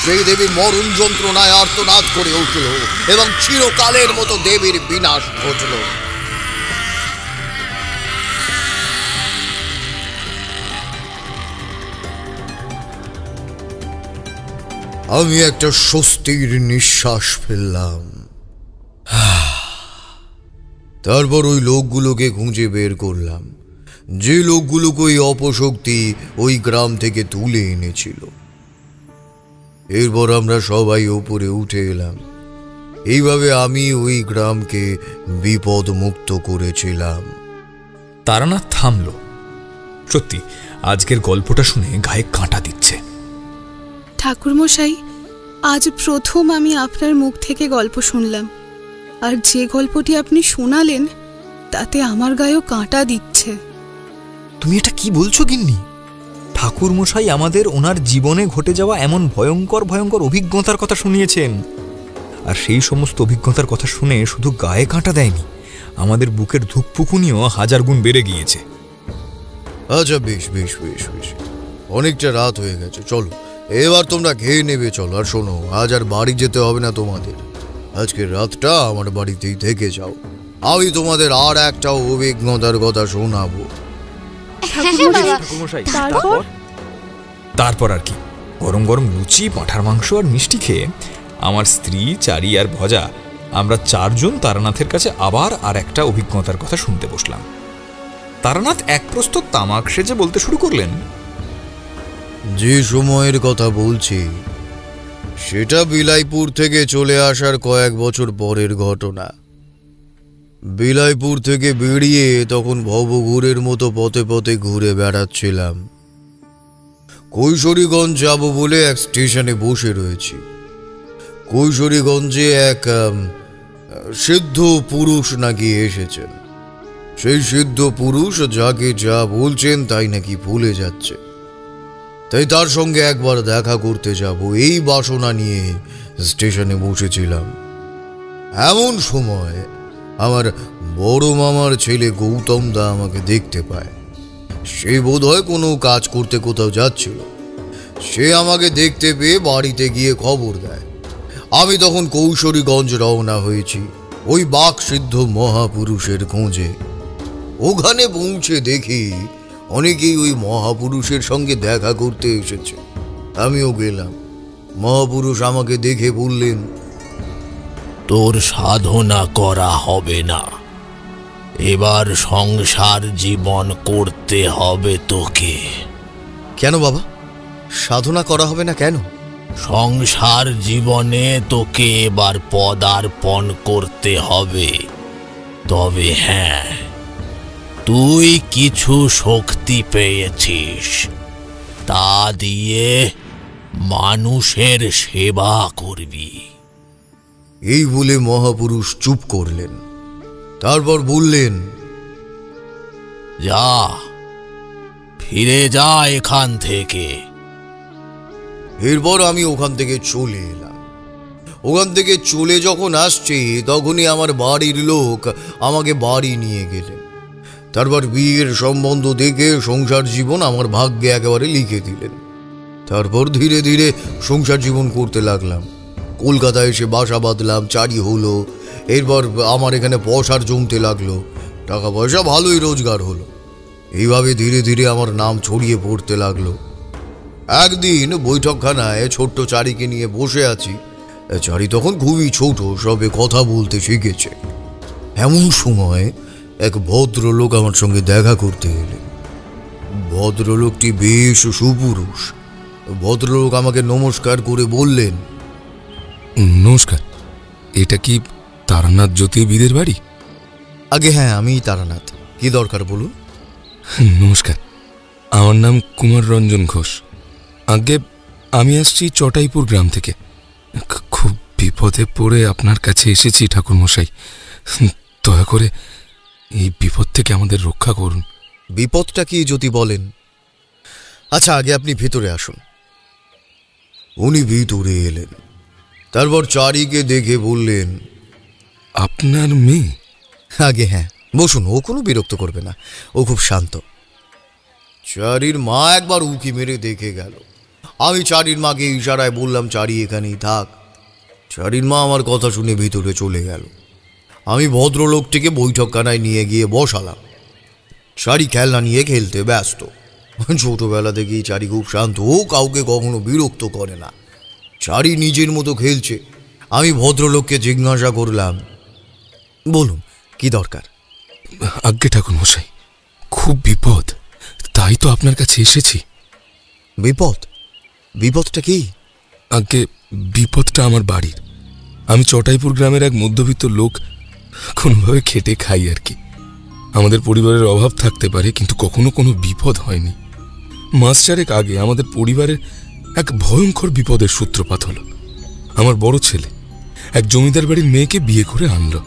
সেই দেবী মরণ যন্ত্রণায় আর্তনাদ করে উঠল এবং চিরকালের মতো দেবীর বিনাশ ঘটল। আমি একটা স্বস্তির নিঃশ্বাস ফেললাম। তারপর ওই লোকগুলোকে খুঁজে বের করলাম, যে লোকগুলোকে ওই অপশক্তি ওই গ্রাম থেকে তুলে এনেছিল। এরপর আমরা সবাই উপরে উঠে এলাম। এইভাবে আমি ওই গ্রামকে বিপদ মুক্ত করেছিলাম। তারানাথ থামল। সত্যি আজকের গল্পটা শুনে গায়ে কাঁটা দিচ্ছে। ঠাকুরমশাই, আজ প্রথম আমি আপনার মুখ থেকে গল্প শুনলাম, আর যে গল্পটি আপনি শোনালেন তাতে আমার গায়েও কাঁটা দিচ্ছে। তুমি এটা কি বলছো গিন্নি? ঠাকুরমশাই আমাদের ওনার জীবনে ঘটে যাওয়া এমন ভয়ঙ্কর ভয়ঙ্কর অভিজ্ঞতার কথা শুনিয়েছেন, আর সেই সমস্ত অভিজ্ঞতার কথা শুনে শুধু গায়ে কাঁটা দেয়নি, আমাদের বুকের ধুকপুকুনিও 1000 গুণ বেড়ে গিয়েছে। আচ্ছা, বেশ বেশ বেশ বেশ, অনেকটা রাত হয়ে গেছে, চলো এবার তোমরা খেয়ে নেবে। চলো, আর শোনো, আজ আর বাড়ি যেতে হবে না তোমাদের। আজকের রাতটা আমার বাড়িতেই থেকে যাও। আমি তোমাদের আর একটা অভিজ্ঞতার কথা শোনাবো। তারপর আর কি, গরম গরম লুচি, পাঁঠার মাংস আর মিষ্টি খেয়ে আমার স্ত্রী, চারি আর ভজা আমরা 4 জন তারানাথের কাছে আবার আর একটা অভিজ্ঞতার কথা শুনতে বসলাম। তারানাথ এক প্রস্ত তামাক সেজে বলতে শুরু করলেন, যে সময়ের কথা বলছি সেটা বিলাইপুর থেকে চলে আসার কয়েক বছর পরের ঘটনা। বিলাইপুর থেকে বেরিয়ে তখন ভবঘুরের মতো পথে পথে ঘুরে বেড়াচ্ছিলাম। কৈশোরীগঞ্জ যাব বলে এক স্টেশনে বসে রয়েছি। কৈশোরীগঞ্জে এক সিদ্ধ পুরুষ নাকি এসেছেন। সেই সিদ্ধ পুরুষ যাকে যা বলছেন তাই নাকি ভুলে যাচ্ছে, তাই তার সঙ্গে একবার দেখা করতে যাব এই বাসনা নিয়ে স্টেশনে বসেছিলাম। এমন সময় আমার বড় মামার ছেলে গৌতম দা আমাকে দেখতে পায়। সে বোধহয় কোনো কাজ করতে কোথাও যাচ্ছিল। সে আমাকে দেখতে পেয়ে বাড়িতে গিয়ে খবর দেয়। আমি তখন কৈশোরীগঞ্জ রওনা হয়েছি ওই বাকসিদ্ধ মহাপুরুষের খোঁজে। ওখানে পৌঁছে দেখি অনেকেই ওই মহাপুরুষের সঙ্গে দেখা করতে এসেছে। আমিও গেলাম। মহাপুরুষ আমাকে দেখে বললেন, তোর সাধনা করা হবে না, এবার সংসার জীবন করতে হবে তোকে। কেন বাবা, সাধনা করা হবে না কেন? সংসার জীবনে তোকে এবার পদার্পণ করতে হবে। তবে হ্যাঁ, তুই কিছু শক্তি পেয়েছিস, তা দিয়ে মানুষের সেবা করবি। এই বলে মহাপুরুষ চুপ করলেন। তারপর বললেন, যা, ফিরে যা এখান থেকে। এরপর আমি ওখান থেকে চলে এলাম। ওখান থেকে চলে যখন আসছি তখনই আমার বাড়ির লোক আমাকে বাড়ি নিয়ে গেলেন। তারপর বিয়ের সম্বন্ধ দেখে সংসার জীবন আমার ভাগ্যে একেবারে লিখে দিলেন। তারপর ধীরে ধীরে সংসার জীবন করতে লাগলাম। কলকাতায় এসে বাসা বাঁধলাম, চারি হলো। এরপর আমার এখানে পয়সার জমতে লাগলো, টাকা পয়সা ভালোই রোজগার হলো। এইভাবে ধীরে ধীরে আমার নাম ছড়িয়ে পড়তে লাগলো। একদিন বৈঠকখানায় ছোট্ট চারিকে নিয়ে বসে আছি। চারি তখন খুবই ছোট, সবে কথা বলতে শিখেছে। এমন সময় এক ভদ্রলোক আমার সঙ্গে দেখা করতে এলেন। ভদ্রলোকটি বেশ সুপুরুষ। ভদ্রলোক আমাকে নমস্কার করে বললেন, নমস্কার, এটা কি তারানাথ জ্যোতির্বিদের বাড়ি? আগে হ্যাঁ, আমি তারানাথ। কি দরকার বলুন? নমস্কার, আমার নাম কুমার রঞ্জন ঘোষ। আগে আমি আসছি চটাইপুর গ্রাম থেকে। খুব বিপদে পড়ে আপনার কাছে এসেছি ঠাকুরমশাই। দয়া করে এই বিপদ থেকে আমাদের রক্ষা করুন। বিপদটা কি যদি বলেন? আচ্ছা, আগে আপনি ভিতরে আসুন। উনি ভিতরে এলেন। তারপর চারিকে দেখে বললেন, আপনার মেয়ে? আগে হ্যাঁ, বসুন, ও কোনো বিরক্ত করবে না, ও খুব শান্ত। চারির মা একবার উকি মেরে দেখে গেল। আমি চারির মাকে ইশারায় বললাম, চারি এখানেই থাক। চারির মা আমার কথা শুনে ভিতরে চলে গেল। আমি ভদ্রলোকটিকে বৈঠকখানায় নিয়ে গিয়ে বসালাম। চারি খেলনা নিয়ে খেলতে ব্যস্ত। ছোটবেলা থেকেই চারি খুব শান্ত, ও কাউকে কখনো বিরক্ত করে না। চারি নিজের মতো খেলছে। আমি ভদ্রলোককে জিজ্ঞাসা করলাম, বলুন কি দরকার? আজ্ঞে ঠাকুরমশাই, খুব বিপদ, তাই তো আপনার কাছে এসেছি। বিপদ? বিপদটা কি? আজ্ঞে, বিপদটা আমার বাড়ির। আমি চটাইপুর গ্রামের এক মধ্যবিত্ত লোক, কোনোভাবে খেটে খাই আর কি। আমাদের পরিবারের অভাব থাকতে পারে, কিন্তু কখনো কোনো বিপদ হয়নি। মাস চারেক আগে আমাদের পরিবারের এক ভয়ঙ্কর বিপদের সূত্রপাত হলো। আমার বড় ছেলে এক জমিদার বাড়ির মেয়েকে বিয়ে করে আনলো।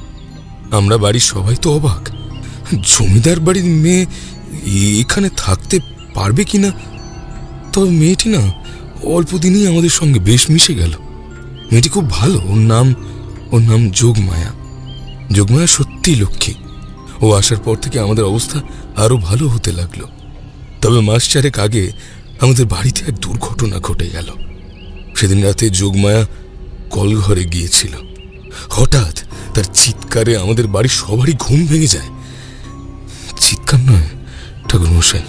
আমরা বাড়ির সবাই তো অবাক। জমিদার বাড়ির মেয়ে এখানে থাকতে পারবে কিনা। তবে মেয়েটি না অল্প দিনেই আমাদের সঙ্গে বেশ মিশে গেল। মেয়েটি খুব ভালো। ওর নাম যোগমায়া। যোগমায়া সত্যি লক্ষ্মী। ও আসার পর থেকে আমাদের অবস্থা আরো ভালো হতে লাগলো। তবে মাস চারেক আগে আমাদের বাড়িতে এক দুর্ঘটনা ঘটে গেল। সেদিন রাতে যোগমায়া কলঘরে গিয়েছিল। হঠাৎ তার চিৎকারে আমাদের বাড়ির সবারই ঘুম ভেঙে যায়। চিৎকার নয় ঠাকুরমশাই,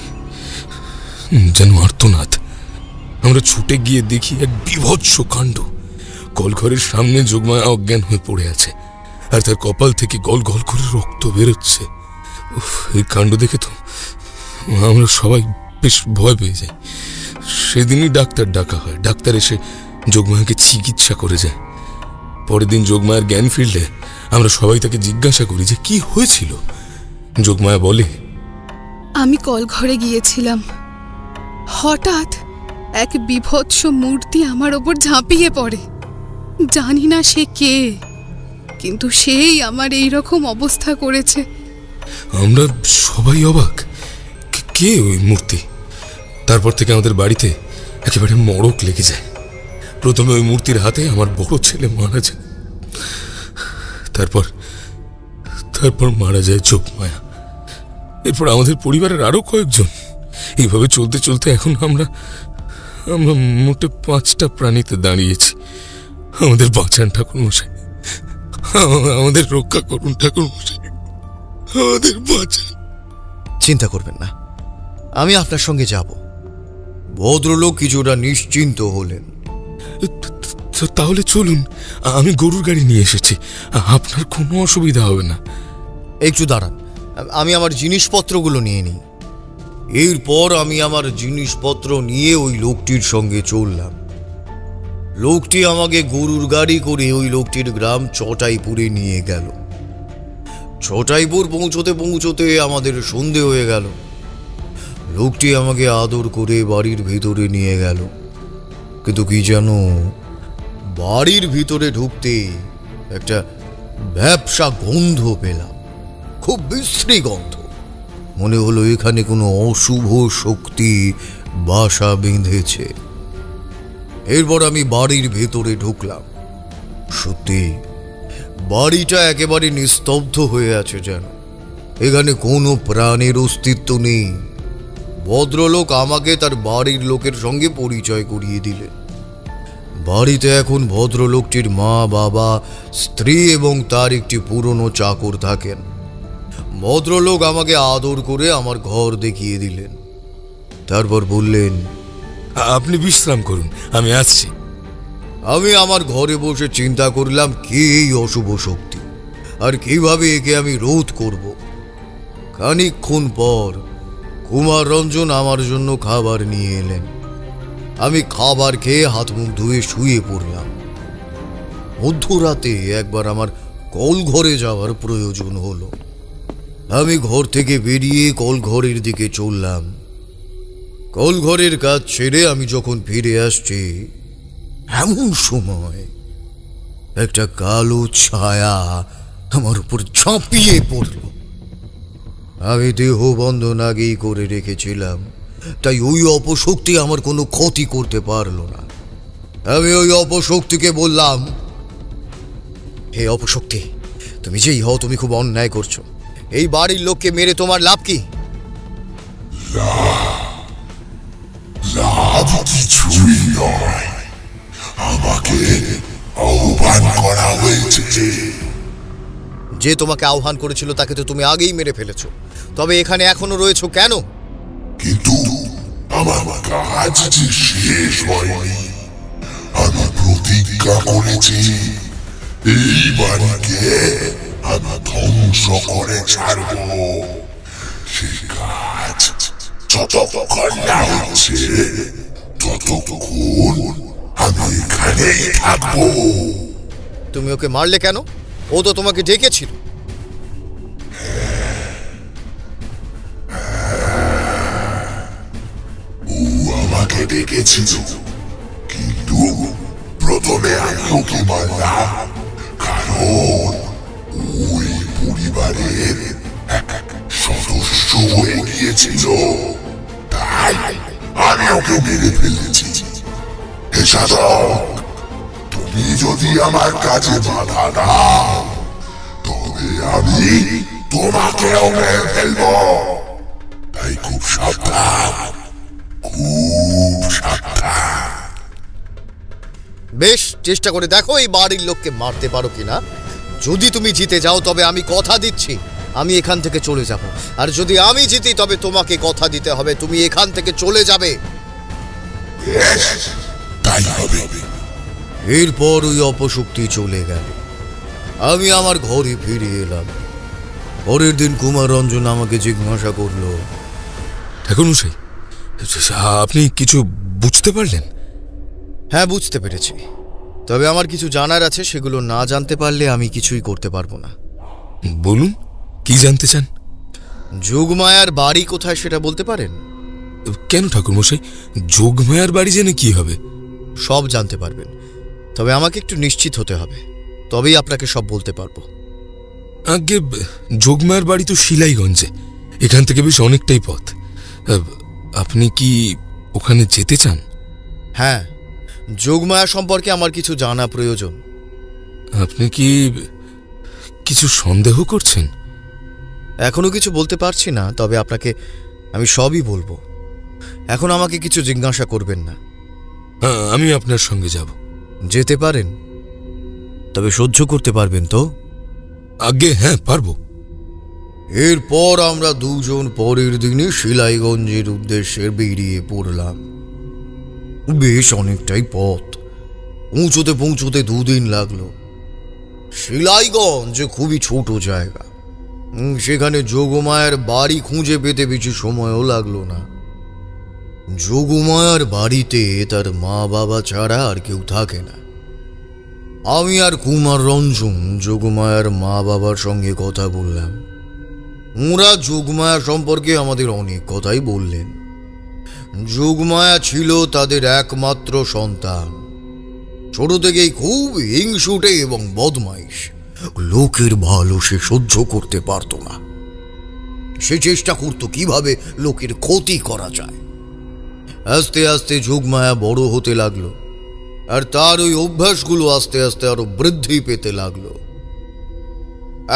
যেন আর্তনাদ। আমরা ছুটে গিয়ে দেখি এক বিভৎস কাণ্ড। কলঘরের সামনে যোগমায়া অজ্ঞান হয়ে পড়ে আছে, আর তার কপাল থেকে গল গল করে রক্ত বেরোচ্ছে। এই কাণ্ড দেখে তো আমরা সবাই বেশ ভয় পেয়ে যাই। সেদিনই ডাক্তার ডাকা হয়। ডাক্তার এসে যোগমায়াকে চিকিৎসা করে যায়। পরের দিন যোগমায়ার জ্ঞান ফিরলে আমরা সবাই তাকে জিজ্ঞাসা করি যে কি হয়েছিল। যোগমায়া বলে, আমি কলঘরে গিয়েছিলাম, হঠাৎ এক বিভৎস মূর্তি আমার ওপর ঝাঁপিয়ে পড়ে। জানি না সে কে, কিন্তু সেই আমার এই রকম অবস্থা করেছে। আমরা সবাই অবাক, কে ওই মূর্তি? তারপর থেকে আমাদের বাড়িতে একেবারে মড়ক লেগে যায়। প্রথমে ওই মূর্তির হাতে আমার বড় ছেলে মারা যায়, তারপর মারা যায় যোগমায়া। এরপর আমাদের পরিবারের আরো কয়েকজন। এইভাবে চলতে চলতে এখন আমরা মোটে 5টা প্রাণীতে দাঁড়িয়েছি। আমাদের বাঁচান ঠাকুরমশাই, আমাদের রক্ষা করুন ঠাকুরমশাই, আমাদের বাঁচান। চিন্তা করবেন না, আমি আপনার সঙ্গে যাব। ভদ্রলোক কিছুটা নিশ্চিন্ত হলেন। তাহলে চলুন, আমি গরুর গাড়ি নিয়ে এসেছি, আপনার কোনো অসুবিধা হবে না। একটু দাঁড়ান, আমি আমার জিনিসপত্রগুলো নিয়ে নিই। এরপর আমি আমার জিনিসপত্র নিয়ে ওই লোকটির সঙ্গে চললাম। লোকটি আমাকে গরুর গাড়ি করে ওই লোকটির গ্রাম চটাইপুরে নিয়ে গেল। চটাইপুর পৌঁছতে পৌঁছতে আমাদের সন্ধে হয়ে গেল। লোকটি আমাকে আদর করে বাড়ির ভিতরে নিয়ে গেল, কিন্তু কি যেন বাড়ির ভিতরে ঢুকতে একটা ব্যবসা গন্ধ পেলাম, খুব বিশ্রী গন্ধ। মনে হলো এখানে কোনো অশুভ শক্তি বাসা বেঁধেছে। এরপর আমি বাড়ির ভেতরে ঢুকলাম। সত্যি বাড়িটা একেবারে নিস্তব্ধ হয়ে আছে, যেন এখানে কোনো প্রাণের অস্তিত্ব নেই। ভদ্রলোক আমাকে তার বাড়ির লোকের সঙ্গে পরিচয় করিয়ে দিলেন। বাড়িতে এখন ভদ্রলোকটির মা, বাবা, স্ত্রী এবং তার একটি পুরনো চাকর থাকেন। ভদ্রলোক আমাকে আদর করে আমার ঘর দেখিয়ে দিলেন। তারপর বললেন, আপনি বিশ্রাম করুন, আমি আসছি। আমি আমার ঘরে বসে চিন্তা করলাম, কে এই অশুভ শক্তি আর কিভাবে একে আমি রোধ করব। খানিকক্ষণ পর কুমার রঞ্জন আমার জন্য খাবার নিয়ে এলেন। আমি খাবার খেয়ে হাত মুখ ধুয়ে শুয়ে পড়লাম। মধ্যরাতে একবার আমার কলঘরে যাওয়ার প্রয়োজন হলো। আমি ঘর থেকে বেরিয়ে কলঘরের দিকে চললাম। কলঘরের কাজ ছেড়ে আমি যখন ফিরে আসছি, এমন সময় একটা কালো ছায়া আমার উপর ঝাঁপিয়ে পড়ল। আমি দেহ বন্ধন আগেই করে রেখেছিলাম, তাই ওই অপশক্তি আমার কোনো ক্ষতি করতে পারল না। আমি ওই অপশক্তিকে বললাম, হে অপশক্তি, তুমি যেই হও, তুমি খুব অন্যায় করছো। এই বাড়ির লোককে মেরে তোমার লাভ কি? লাভ কিছুই নয়, আমাকে আহ্বান করা হয়েছে। যে তোমাকে আহ্বান করেছিল তাকে তো তুমি আগেই মেরে ফেলেছো, তবে এখানে এখনো রয়েছো কেন? কিন্তু আমার কাজ যে শেষ হয়নি। আমি প্রতিজ্ঞা করেছি, এই বাড়িকে আমি ধ্বংস করে ছাড়ব। সে কাজ যতক্ষণ না হচ্ছে, ততক্ষণ আমি এখানেই থাকবো। তুমি ওকে মারলে কেন? ও তো তোমাকে ডেকেছিল। ও আমাকে ডেকেছিল, কিন্তু প্রথমে আমি ওকে মারলাম, কারণ ওই পরিবারের এক সদস্য হয়ে গিয়েছিল। তাই আমি ওকে মেরে ফেলেছি। হে শাসক, তুমি যদি আমার কাছে বাধা দাও, তবে আমি তোমাকেও মেরে ফেলব। তাই খুব সাবধান, খুব সাবধান। বেশ, চেষ্টা করে দেখো এই বাড়ির লোককে মারতে পারো কিনা। যদি তুমি জিতে যাও, তবে আমি কথা দিচ্ছি আমি এখান থেকে চলে যাব। আর যদি আমি জিতি, তবে তোমাকে কথা দিতে হবে তুমি এখান থেকে চলে যাবে। বেশ, তাই হবে। এরপর ওই অপশক্তি চলে গেল। আমি আমার ঘরে ফিরে এলাম। পরের দিন কুমার রঞ্জন আমাকে জিজ্ঞাসা করলো, ঠাকুরমশাই, আপনি কিছু বুঝতে পারলেন? হ্যাঁ, বুঝতে পেরেছি। তবে আমার কিছু জানার আছে, সেগুলো না জানতে পারলে আমি কিছুই করতে পারবো না। বলুন, কি জানতে চান? যোগমায়ার বাড়ি কোথায় সেটা বলতে পারেন? কেন ঠাকুরমশাই, যোগমায়ার বাড়ি জেনে কি হবে? সব জানতে পারবেন, তবে আমাকে একটু নিশ্চিত হতে হবে, তবেই আপনাকে সব বলতে পারবো। আগে যোগমায়ার বাড়ি তো শিলাইগঞ্জে, এখান থেকে বেশ অনেকটাই পথ। আপনি কি ওখানে যেতে চান? হ্যাঁ, যোগমায়া সম্পর্কে আমার কিছু জানা প্রয়োজন। আপনি কি কিছু সন্দেহ করছেন? এখনো কিছু বলতে পারছি না, তবে আপনাকে আমি সবই বলবো। এখন আমাকে কিছু জিজ্ঞাসা করবেন না। আমি আপনার সঙ্গে যাব। যেতে পারেন, তবে সহ্য করতে পারবেন তো? আগে হ্যাঁ, পারবো। এরপর আমরা দুজন পরের দিনে শিলাইগঞ্জের উদ্দেশ্যে বেরিয়ে পড়লাম। বেশ অনেকটাই পথ, পৌঁছতে পৌঁছতে 2 দিন লাগলো। শিলাইগঞ্জ খুবই ছোট জায়গা, সেখানে যোগমায়ার বাড়ি খুঁজে পেতে বেশি সময়ও লাগলো না। যোগমায়ার বাড়িতে তার মা বাবা ছাড়া আর কেউ থাকে না। আমি আর কুমার রঞ্জন যোগমায়ার মা বাবার সঙ্গে কথা বললাম। ওরা যোগমায়া সম্পর্কে আমাদের অনেক কথাই বললেন। যোগমায়া ছিল তাদের একমাত্র সন্তান। ছোট থেকেই খুব হিংসুটে এবং বদমাইশ। লোকের ভালো সে সহ্য করতে পারত না। সে চেষ্টা করত কিভাবে লোকের ক্ষতি করা যায়। আস্তে আস্তে যোগমায়া বড় হতে লাগলো, আর তার ওই অভ্যাসগুলো আস্তে আস্তে আরো বৃদ্ধি পেতে লাগলো।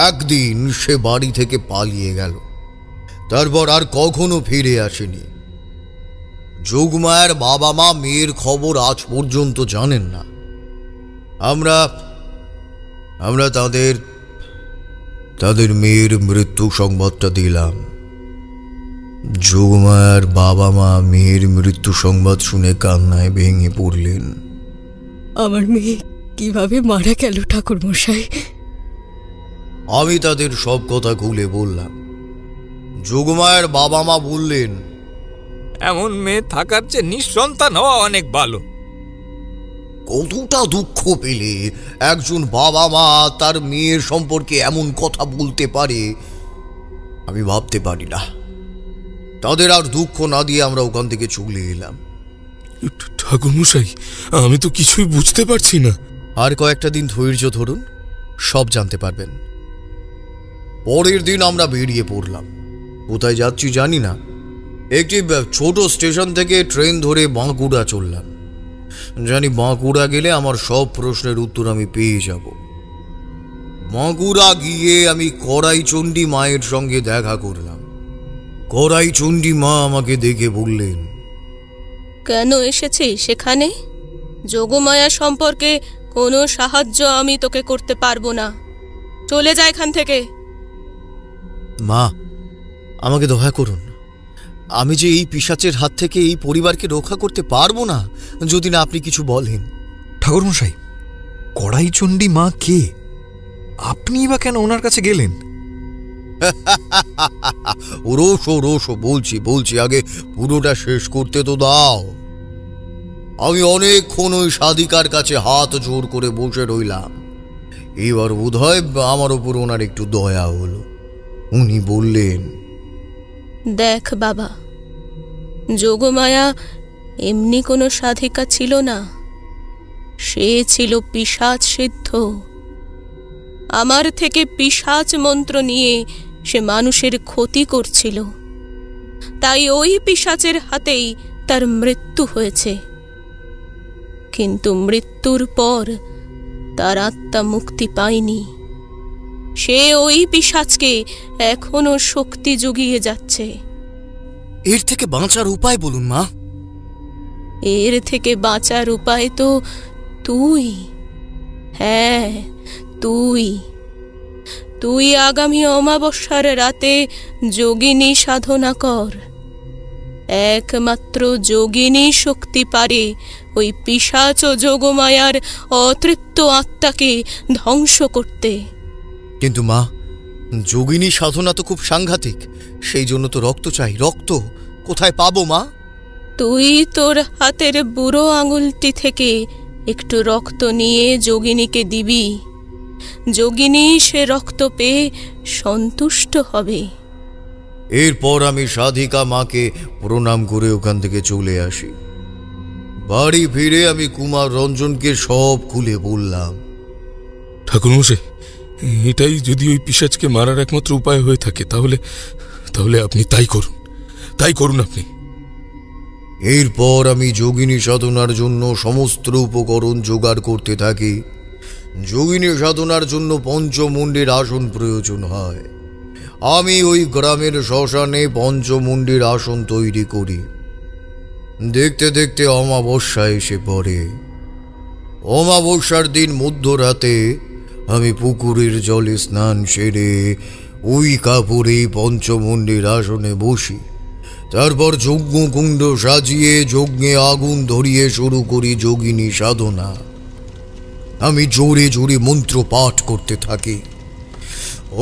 একদিন সে বাড়ি থেকে পালিয়ে গেল, তারপর আর কখনো ফিরে আসেনি। যোগমায়ার বাবা মা মেয়ের খবর আজ পর্যন্ত জানেন না। আমরা তাদের মেয়ের মৃত্যু সংবাদটা দিলাম। যোগমায়ার বাবা মা মেয়ের মৃত্যু সংবাদ শুনে কান্নায় ভেঙে পড়লেন। আমার মেয়ে কিভাবে মারা গেল ঠাকুরমশাই? আমি তাদের সব কথা খুলে বললাম। যোগমায়ার বাবা মা বললেন, এমন মেয়ে থাকার চেয়ে নিঃসন্তান হওয়া অনেক ভালো। কতটা দুঃখ পেলে একজন বাবা মা তার মেয়ের সম্পর্কে এমন কথা বলতে পারে আমি ভাবতে পারি না। তাদের আর দুঃখ না দিয়ে আমরা ওখান থেকে চলে এলাম। ঠাকুরমশাই, আমি তো কিছুই বুঝতে পারছি না। আর কয়েকটা দিন ধৈর্য ধরুন, সব জানতে পারবেন। পরের দিন আমরা বেরিয়ে পড়লাম। কোথায় যাচ্ছি জানি না। একটি ছোট স্টেশন থেকে ট্রেন ধরে বাঁকুড়া চললাম। জানি বাঁকুড়া গেলে আমার সব প্রশ্নের উত্তর আমি পেয়ে যাব। বাঁকুড়া গিয়ে আমি কড়াইচণ্ডী মায়ের সঙ্গে দেখা করলাম। কড়াইচণ্ডী মা আমাকে দেখে বললেন, কেন এসেছিস সেখানে? যোগমায়া সম্পর্কে কোনো সাহায্য আমি তোকে করতে পারবো না। চলে যা এখান থেকে। মা, আমাকে দয়া করুন। আমি যে এই পিশাচের হাত থেকে এই পরিবারকে রক্ষা করতে পারবো না যদি না আপনি কিছু বলেন। ঠাকুরমশাই, কড়াইচণ্ডী মা কে? আপনি বা কেন ওনার কাছে গেলেন? রোশো বলছি, আগে পুরোটা শেষ করতে তো দাও। আমি অনেকক্ষণ ওই সাধিকার কাছে হাত জোর করে বসে রইলাম। এবার বোধহয় আমার ওপর ওনার একটু দয়া হলো। উনি বললেন, দেখ বাবা, যোগমায়া এমনি কোনো সাধিকা ছিল না। সে ছিল পিশাচ সিদ্ধ। আমার থেকে পিশাচ মন্ত্র নিয়ে সে মানুষের ক্ষতি করছিল। তাই ওই পিশাচের হাতেই তার মৃত্যু হয়েছে। কিন্তু মৃত্যুর পর তার আত্মা মুক্তি পায়নি। সে ওই পিশাচকে এখনো শক্তি জুগিয়ে যাচ্ছে। এর থেকে বাঁচার উপায় বলুন মা। এর থেকে বাঁচার উপায় তো তুই। হ্যাঁ, তুই আগামী অমাবস্যার রাতে যোগিনী সাধনা কর। একমাত্র যোগিনী শক্তি পারে ওই পিশাচ ও যোগমায়ার অতৃপ্ত আত্মাকে ধ্বংস করতে। কিন্তু মা, যোগিনী সাধনা তো খুব সাংঘাতিক, সেই জন্য তো রক্ত চাই। রক্ত কোথায় পাবো মা? তুই তোর হাতের বুড়ো আঙুলটি থেকে একটু রক্ত নিয়ে যোগিনীকে দিবি। যোগিনী সে রক্ত পেয়ে সন্তুষ্ট হবে। এরপর আমি সাধিকা মাকে প্রণাম করে ওখান থেকে চলে আসি। বাড়ি ফিরে আমি কুমার রঞ্জনকে সব খুলে বললাম। ঠাকুরমশাই, এটাই যদি ওই পিশাচকে মারার একমাত্র উপায় হয়ে থাকে, তাহলে তাহলে আপনি তাই করুন আপনি। এরপর আমি যোগিনী সাধনার জন্য সমস্ত উপকরণ জোগাড় করতে থাকি। যোগিনী সাধনার জন্য পঞ্চমুণ্ডের আসন প্রয়োজন হয়। আমি ওই গ্রামের শ্মশানে পঞ্চমুণ্ডের আসন তৈরি করি। দেখতে দেখতে অমাবস্যা এসে পড়ে। অমাবস্যার দিন মধ্যরাতে আমি পুকুরের জলে স্নান সেরে ওই কাপড়ে পঞ্চমুণ্ডের আসনে বসি। তারপর যজ্ঞকুণ্ড সাজিয়ে যজ্ঞে আগুন ধরিয়ে শুরু করি যোগিনী সাধনা। আমি জোরে জোরে মন্ত্র পাঠ করতে থাকি।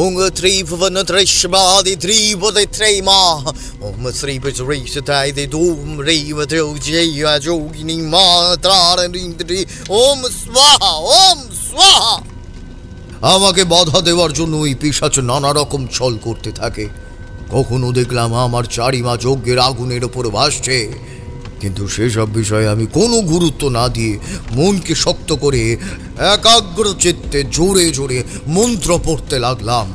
ওং ত্রি ভুবন ত্রিশবাদি ত্রিপদে ত্রৈমা ওম শ্রী পরিষতায় দে ধূম রেব ত্রৌজয়া যোগিনী মা ত্রারণী ওম স্বাহা ওম স্বাহা। আমাকে বাধা দেওয়ার জন্য ওই পিশাচ নানা রকম ছল করতে থাকে। কখনো দেখলাম আমার চারিমা যজ্ঞের আগুনের ওপর ভাসছে, কিন্তু সেসব বিষয়ে আমি কোনো গুরুত্ব না দিয়ে মনকে শক্ত করে একাগ্র চিত্তে জোরে জোরে মন্ত্র পড়তে লাগলাম।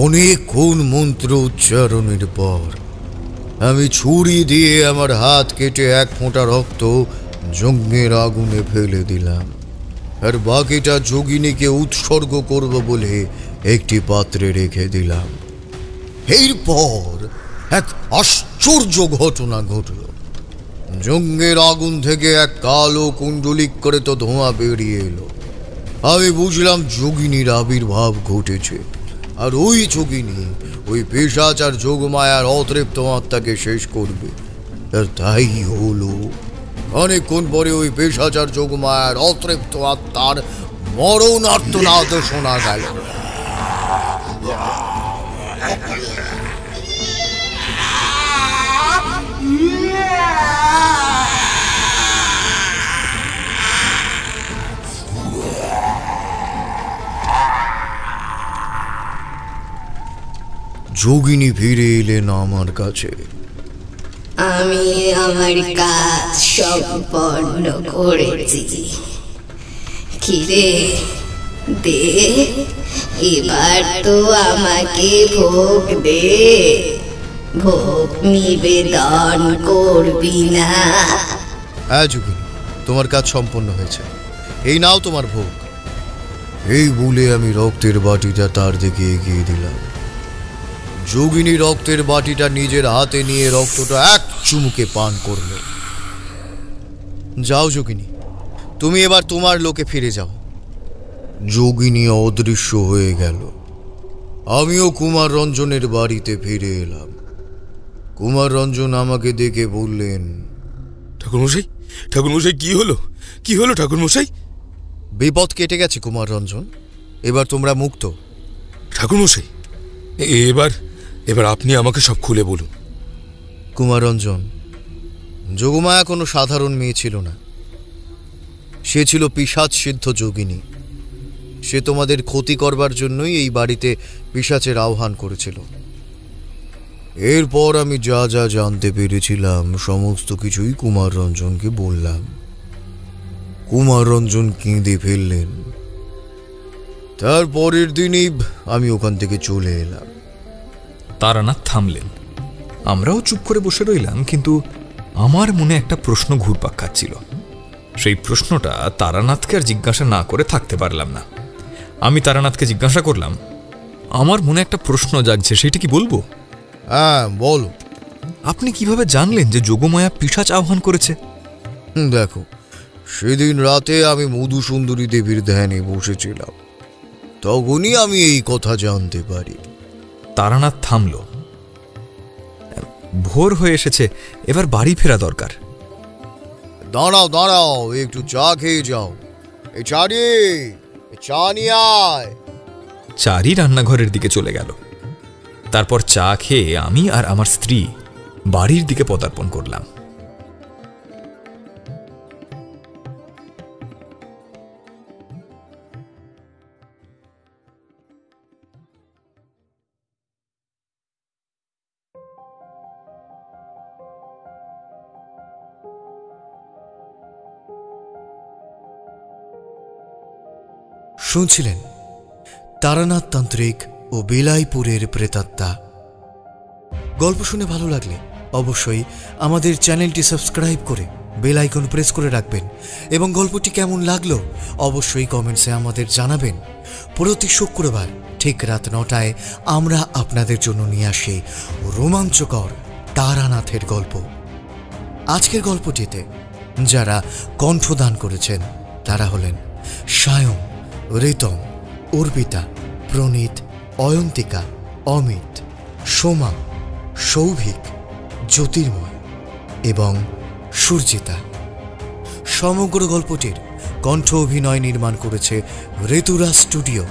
অনেকক্ষণ মন্ত্র উচ্চারণের পর আমি ছুরি দিয়ে আমার হাত কেটে এক ফোঁটা রক্ত যজ্ঞের আগুনে ফেলে দিলাম, আর বাকিটা যোগিনীকে উৎসর্গ করব বলে একটি পাত্রে রেখে দিলাম। এরপর এক আশ্চর্য ঘটনা ঘটল। যজ্ঞের আগুন থেকে এক কালো কুণ্ডলিক করে তো ধোঁয়া বেরিয়ে এলো। আমি বুঝলাম যোগিনীর আবির্ভাব ঘটেছে, আর ওই যোগিনী ওই পিশাচ আর যোগমায়ার অতৃপ্ত আত্মাকে শেষ করবে। আর তাই হলো। অনেকক্ষণ পরে ওই পিশাচ আর যোগমায়ার অতৃপ্ত আত্মার মরণ আর্তনাদ শোনা গেল। যোগিনী ফিরে এলেন আমার কাছে। আমি আমার কাজ সম্পন্ন করেছি। কিরে দে, এবার তো আমাকে ভোগ দে। ভোগ নিবেদন করবি না? হ্যাঁ যোগিনী, তোমার কাজ সম্পন্ন হয়েছে, এই নাও তোমার ভোগ। এই বলে আমি রক্তের বাটিটা তার দিকে এগিয়ে দিলাম। যোগিনী রক্তের বাটিটা নিজের হাতে নিয়ে রক্তটা এক চুমুকে পান করল। যাও যোগিনী, তুমি এবার তোমার লোকে ফিরে যাও। যোগিনী অদৃশ্য হয়ে গেল। আমিও কুমার রঞ্জনের বাড়িতে ফিরে এলাম। কুমার রঞ্জন আমাকে দেখে বললেন, ঠাকুরমশাই, ঠাকুরমশাই, কি হলো ঠাকুরমশাই? বিপদ কেটে গেছে কুমার রঞ্জন, এবার তোমরা মুক্ত। ঠাকুরমশাই, এবার আপনি আমাকে সব খুলে বলুন। কুমার রঞ্জন, যোগমায়া কোনো সাধারণ মেয়ে ছিল না। সে ছিল পিশাচ সিদ্ধ যোগিনী। সে তোমাদের ক্ষতি করবার জন্যই এই বাড়িতে পিশাচের আহ্বান করেছিল। এরপর আমি যা যা জানতে পেরেছিলাম সমস্ত কিছুই কুমার রঞ্জনকে বললাম। কুমার রঞ্জন কেঁদে ফেললেন। তারপরের দিনই আমি ওখান থেকে চলে এলাম। তারানাথ থামলেন। আমরাও চুপ করে বসে রইলাম, কিন্তু আমার মনে একটা প্রশ্ন ঘুরপাক খাচ্ছিল। সেই প্রশ্নটা তারানাথকে আর জিজ্ঞাসা না করে থাকতে পারলাম না। আমি তারানাথকে জিজ্ঞাসা করলাম, আমার মনে একটা প্রশ্ন জাগছে, সেটা কি বলবো? হ্যাঁ বলো। আপনি কিভাবে জানলেন যে যোগমায়া পিশাচ আহ্বান করেছে? দেখো, সেদিন রাতে আমি মধুসুন্দরী দেবীর ধ্যানে বসেছিলাম, তখনই আমি এই কথা জানতে পারি। তারানাথ থামল। ভোর হয়ে এসেছে, এবার বাড়ি ফেরা দরকার। দাঁড়াও দাঁড়াও, একটু চা খেয়ে যাও। এই চারি, চা নিয়ে আয়। চারি রান্নাঘরের দিকে চলে গেল। তারপর চা খেয়ে আমি আর আমার স্ত্রী বাড়ির দিকে পদার্পণ করলাম। শুনছিলেন তারানাথ তান্ত্রিক ও বেলাইপুরের প্রেতাত্মা। গল্প শুনে ভালো লাগলে অবশ্যই আমাদের চ্যানেলটি সাবস্ক্রাইব করে বেল আইকন প্রেস করে রাখবেন এবং গল্পটি কেমন লাগলো অবশ্যই কমেন্টসে আমাদের জানাবেন। প্রতি শুক্রবার ঠিক রাত 9টায় আমরা আপনাদের জন্য নিয়ে আসি রোমাঞ্চকর তারানাথের গল্প। আজকের গল্পটিতে যারা কণ্ঠদান করেছেন তারা হলেন সায়ন, ঋতম, অর্পিতা, প্রণীত, অয়ন্তিকা, অমিত, সোমা, সৌভিক, জ্যোতির্ময় এবং সুরজিতা। সমগ্র গল্পটির কণ্ঠ অভিনয় নির্মাণ করেছে ঋতুরা স্টুডিও।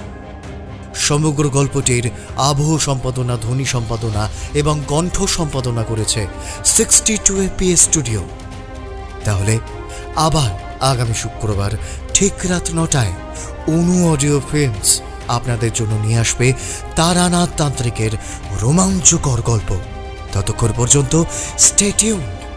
সমগ্র গল্পটির আবহ সম্পাদনা, ধ্বনি সম্পাদনা এবং কণ্ঠ সম্পাদনা করেছে 62 APS স্টুডিও। তাহলে আবার আগামী শুক্রবার ঠিক রাত 9টায় অনু অডিও ফিল্মস আপনাদের জন্য নিয়ে আসবে তারানাথ তান্ত্রিকের রোমাঞ্চকর গল্প। ততক্ষণ পর্যন্ত স্টে টিউনড।